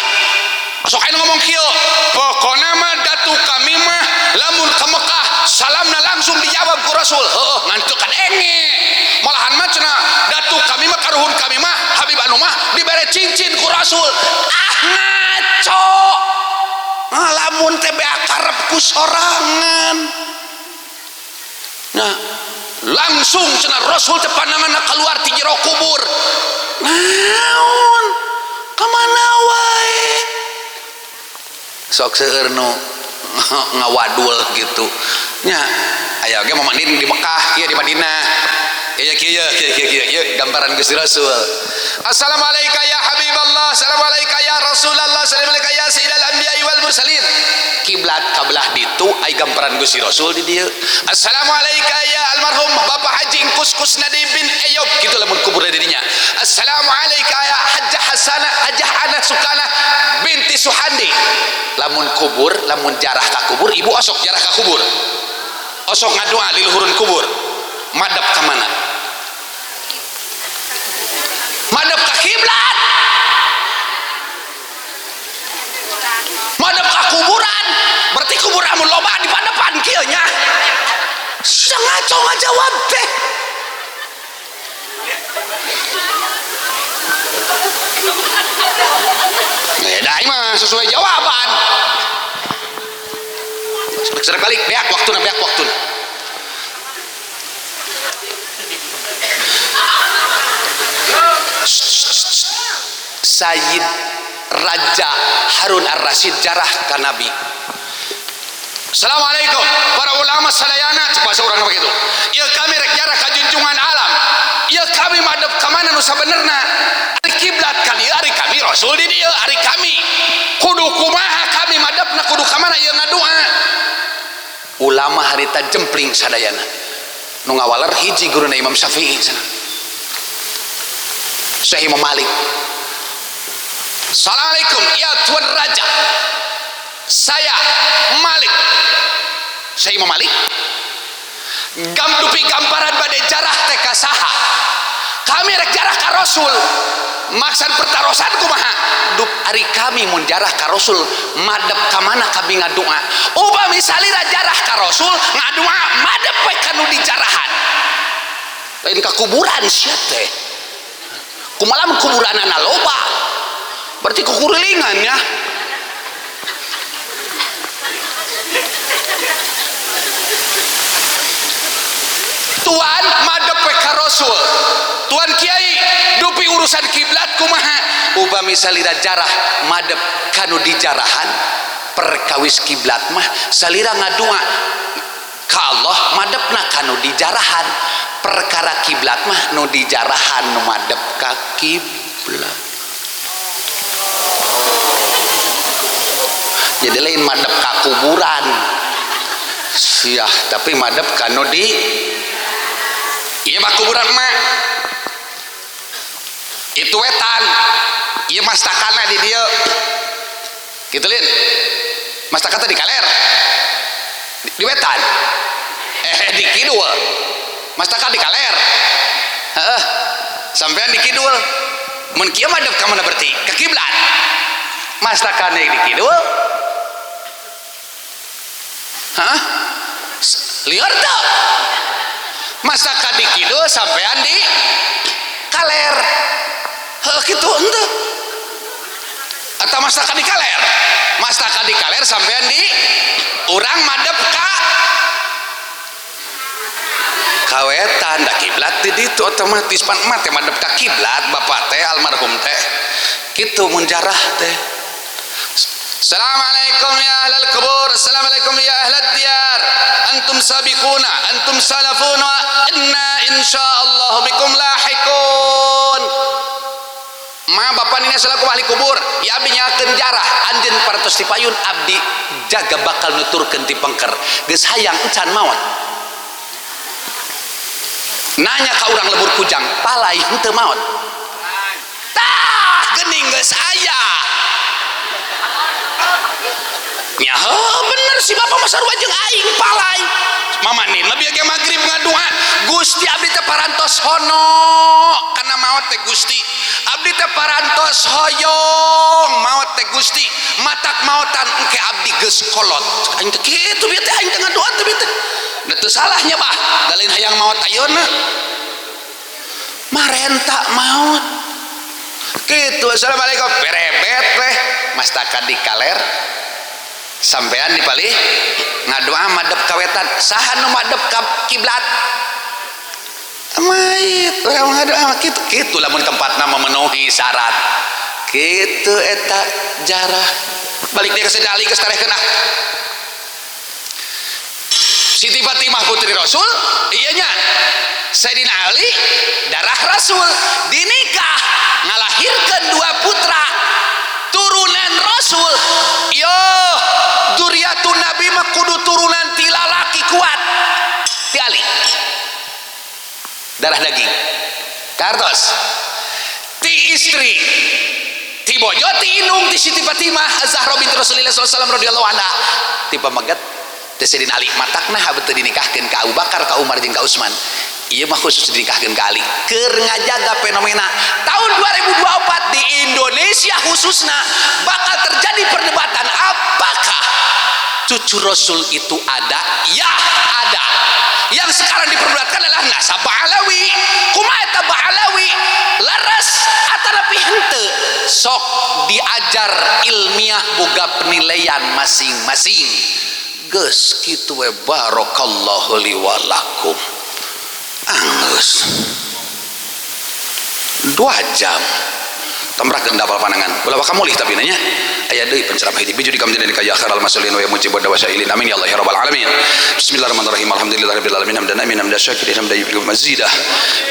sok aing ngomong kieu pokona mah datu kami mah lamun ka Mekah salamna langsung dijawab ku Rasul heuh ngantuk kan enge malahan mah cenah datu kami mah karuhun kami mah Habib anu mah dibere cincin ku Rasul ngaco lamun teh bea karep ku sorangan nah langsung cenah Rasul teh pandanganna keluar ti jero kubur naon kamana wae sok seueur nu ngawadul gitu nya aya ge mamandin di Mekah ieu di Madinah kieu gambaran Gusti Rasul assalamualaikum ya habiballah assalamualaikum ya rasulullah assalamualaikum ya sayyidal anbiya wal mursalin kiblat kabelah ditu aya gambaran Gusti Rasul di dieu assalamualaikum ya almarhum Bapak Haji Kuskus Nadi bin Ayub kitu lamun kubur di dinya assalamualaikum ya Hajjah Hasanah Hajjah Ana Sukana binti Suhandi lamun kubur lamun jarah ka kubur ibu osok jarah ka kubur osok ngadoa di luhureun kubur madep ka mana madep ka kiblat madep ka kuburan berarti kubur amun loba di padepan kieu nya sudah ngaco ngajawab teh beda mah sesuai jawaban sudah balik beak waktuna Sayyid Raja Harun Ar-Rasyid jarah ka Nabi assalamualaikum para ulama salayana bahasa urang begitu ieu kami rek jarah ka junjungan alam ieu kami madep ka mana nu sabenerna ari kiblat ka dieu ari kami rasul di dieu ari kami kudu kumaha kami madepna kudu ka mana ieu ngadoa ulama harita jempling sadayana nu ngawaler hiji guruna Imam Syafi'i sana Syekh Imam Malik assalamualaikum ya tuan raja saya Malik Syekh Imam Malik dupi gamparan bade jarah teh ka saha kami rek jarah ka Rasul maksan pertarosan kumaha dup ari kami mun jarah ka Rasul madep ka mana kami ngadoa upami salira jarah ka Rasul ngadoa madep we kanu di jarahan lain ka kuburan sia teh kumaha kuburanana loba berarti kekurilingan ya Tuan madep ka Rasul Tuan Kiai dupi urusan kiblat kumaha upami salira jarah madep kanu di jarahan perkawis kiblat mah salira ngadoa ka Allah madepna kanu di jarahan perkara kiblat mah nu di jarahan nu madep ka kiblat jadi lain madep ka kuburan siah tapi madep kanu di ieu mah kuburan mah itu wetan ieu mastakana di dieu kitu lin mastakana di kaler di wetan di kidul mastaka di kaler sampean di kidul mun kieu madep ka mana berarti ka kiblat mastakane di kidul liar teu masakan di kidul sampean di kaler kitu henteu atau masakan di kaler sampean di urang madep ka kawetan da kiblat di ditu otomatis pan emat teh madep ka kiblat bapak teh almarhum teh kitu mun jarah teh. Assalamualaikum ya ahlal kubur, assalamualaikum ya ahlad diyar, antum sabiquna, antum salafuna, inna insyaallah bikum lahiqun. Ma bapak nina selaku ahli kubur ya abdi nyakeun jarah anjeun parantos ti payun abdi jaga bakal nuturkeun ti pengker geus hayang encan maot. Nanya ka urang lebur kujang palai henteu maot tah geuning geus aya nya bener si bapak mah sarua jeung aing palai mamanin lebih ge magrib ngadua Gusti abdi teh parantos hono kana maot teh Gusti abdi teh parantos hoyong maot teh Gusti matak maotan engke abdi geus kolot aing teh kitu bieu teh aing teh ngadoa teh bieu teh da teu salahnya bah dalin hayang maot ayeuna marenta maot kitu. Assalamualaikum berebet teh mastakan di kaler sampean dipalih ngadoa madep kawetan saha nu madep ka kiblat mait urang ngadoa kitu lamun tempatna memenuhi syarat kitu eta jarah balik deui ka Sayyidina Ali geus tarehkeun ah Siti Fatimah putri Rasul ieu nya Sayyidina Ali darah Rasul dinikah ngalahirkeun 2 putra turunan Rasul yo Duriatun Nabi mah kudu turunan ti lalaki kuat ti Ali darah daging kartos ti istri ti bojo ti indung ti Siti Fatimah Az-Zahra binti Rasulillah sallallahu alaihi wasallam radhiyallahu anha ti pamegat teh Sayyidina Ali matakna habeu dinikahkeun ka Abu Bakar ka Umar jeung ka Utsman ieu mah khusus dinikahkeun ka Ali keur ngajaga fenomena tahun 2024 di Indonesia khususna bakal terjadi perdebatan apakah cucu Rasul itu ada? Ya ada. Yang sekarang diperdebatkan adalah nasab Alawi. Kumaha eta Alawi? Laras atanapi henteu sok diajar ilmiah boga penilaian masing-masing. Geus kitu we barakallahu li wa lakum. Anggeus 2 jam tamrahkeun dapal panangan ulah kamu lih tapi nanya aya deui penceramah hiji biju dikamdina dikaya akhiral masulin wa mujibud dawasailin amin ya Allah ya rabbal alamin. Bismillahirrahmanirrahim alhamdulillahirabbil alamin hamdan hamdan syakirin hamdan yubiqu mazidah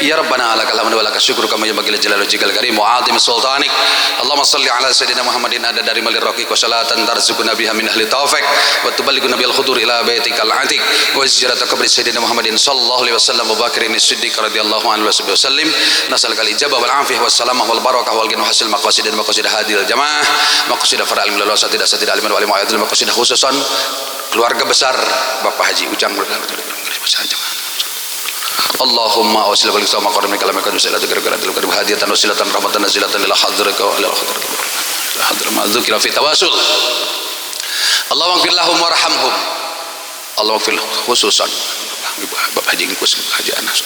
ya rabbana lakal hamdu wa lakal syukru kama yanbaghi li jalali wajhikal karim wa azim sultanik. Allahumma shalli ala sayyidina Muhammadin ada dari malir raqiq wa salatan tarzuquna biha min ahli taufik wa tuballighuna bil khudur ila baitikal atiq wa ziyarata qabri sayyidina Muhammadin sallallahu alaihi wasallam wa bakirin as-siddiq radhiyallahu anhu wa sallam nasalkal ijabah wal afiyah was salamah wal barakah wal ghina hasil maqasid dan maqasid hadil jamaah maqasid para alim lulus tidak alim wal mu'ayyid maqasid khususan keluarga besar Bapak Haji Ujang Allahumma awsil wal sama qarim kalam kan usilatu gara-gara tilkar hadiyatan usilatan rahmatan nazilatan lil hadraka wa lil hadra ma'dzukira fi tawasul. Allahumma ighfir lahum warhamhum. Allahumma ighfir khususan Bapak Haji Ingkus Haji Anas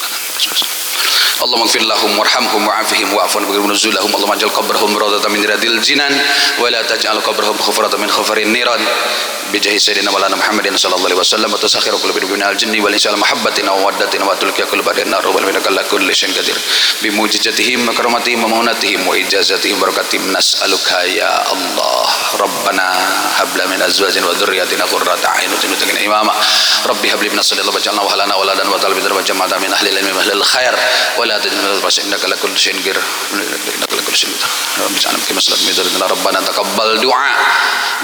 Allahumma ighfir lahum warhamhum wa'afihim wa'afun bighfir nuzulahum. Allahumma aj'al qabrahum rawdatan min riyadil jinan wa la taj'al qabrahum hufratan min hufarin niran bijahi sayyidina walana Muhammadin sallallahu alaihi wasallam wa tasakhiru kullu bidun al jinni wal insi al mahabbatin wa waddatin wa tulqiya kullu badin nar wal minaka la kulli shay'in qadir bi mujizatihim wa karamatihim wa maunatihim wa ijazatihim barakatihim nas'aluka ya Allah rabbana hab lana min azwajina wa dhurriyyatina qurrata a'yun waj'alna imama rabbi hab lana sallallahu waj'alna wa halana waladan wa talbidar wa jama'ata min ahli al-ilmi wa ahli al-khair wa la taj'al innaka la kulli shay'in qadir innaka la kulli shay'in qadir rabbana kama salat min rabbana taqabbal du'a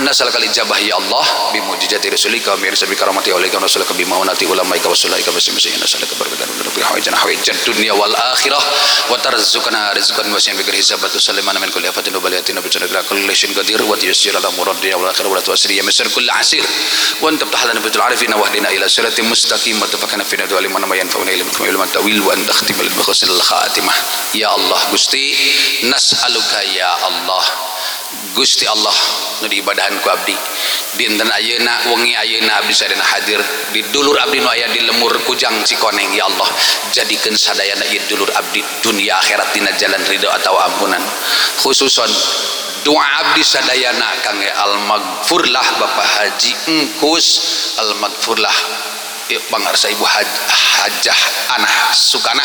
nas'aluka al-ijabah ya Allah bimujizati rasulika wa mirsa bi karamati aulika wa rasulika bi maunati ulamaika wa sulaika wa simsiina salaka barakatan bi hawajana hawajat dunya wal akhirah wa tarzuqna rizqan wasi'an bi hisab wa tusallimana min kulli afatin wa baliatin wa bi'adra kulli shay'in qadir wa tuyassir ala muradiya wal akhirah wa tu'sir ya misr kulli asir wa anta tahdana bil arifin wa hdina ila siratim mustaqim wa tafakkana fi nadwa liman ma yanfa'una ilman tawil wa anta khatimal bikhasil khatimah. Ya Allah Gusti, nas'aluka ya Allah Gusti Allah nu diibadahan ku abdi dinten ayeuna wengi ayeuna abdi sadayana hadir di dulur abdi nu aya di lemur Kujang Cikoneng. Ya Allah, jadikeun sadayana ieu dulur abdi dunia akhirat dina jalan ridho atau ampunan. Khususon doa abdi sadayana kang al-maghfurlah Bapak Haji Engkus, al-maghfurlah pangarsa Ibu Hajah Anah Sukanah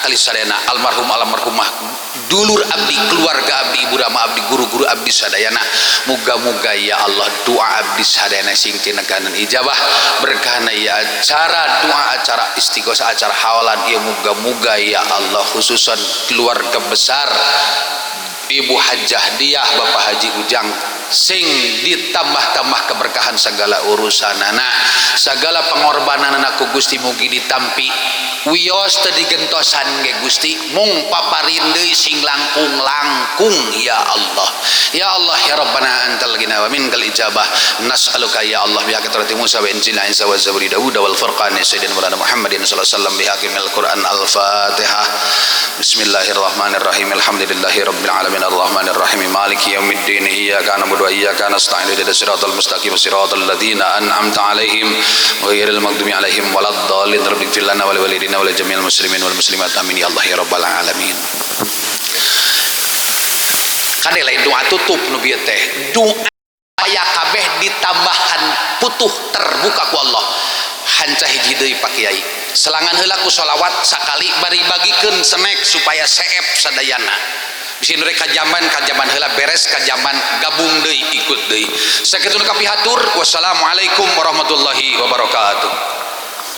kali sadayana almarhumah dulur abdi, keluarga abdi, ibu rama abdi, guru-guru abdi sadayana. Muga-muga ya Allah doa abdi sadayana sing tina kanan ijabah berkahna ya acara doa, acara istighosah, acara hawalan ya muga-muga ya Allah khususan keluarga besar Ibu Hajah Diah Bapak Haji Ujang sing ditambah-tambah keberkahan segala urusanana, segala pengorbananana ku Gusti mugi ditampi wios teu digentosan ge Gusti mung paparin deui sing langkung ya Allah. Ya Allah ya Rabbana antal ghina wa minkal ijabah nas'aluka ya Allah bi haqqi Musa wa Injil Isa wa Zaburi Daud wal Furqan sayyidina Maulana Muhammadin sallallahu alaihi wasallam bi haqqil Quran al-Fatihah. Bismillahirrahmanirrahim. Alhamdulillahi rabbil alamin arrahmanir rahim maliki yaumiddin iyyaka na'budu wa iyyaka nasta'in ihdinas siratal mustaqim siratal ladzina an'amta 'alaihim ghairil maghdubi alaihim waladdallin. Rabbighfir lana wa liwalidina wa li jami'il muslimin wal muslimat amin ya Allah ya rabbal alamin. Kade lain doa tutup nu bieu teh doa aya kabeh ditambahan putuh terbuka ku Allah. Hanca hiji deui Pak Kiai selangan heula ku sholawat sakali bari bagikeun snack supaya seep sadayana bisi nu rek kajaman heula beres kajaman gabung deui ikut deui sakitu nu kapihatur. Wassalamualaikum warahmatullahi wabarakatuh.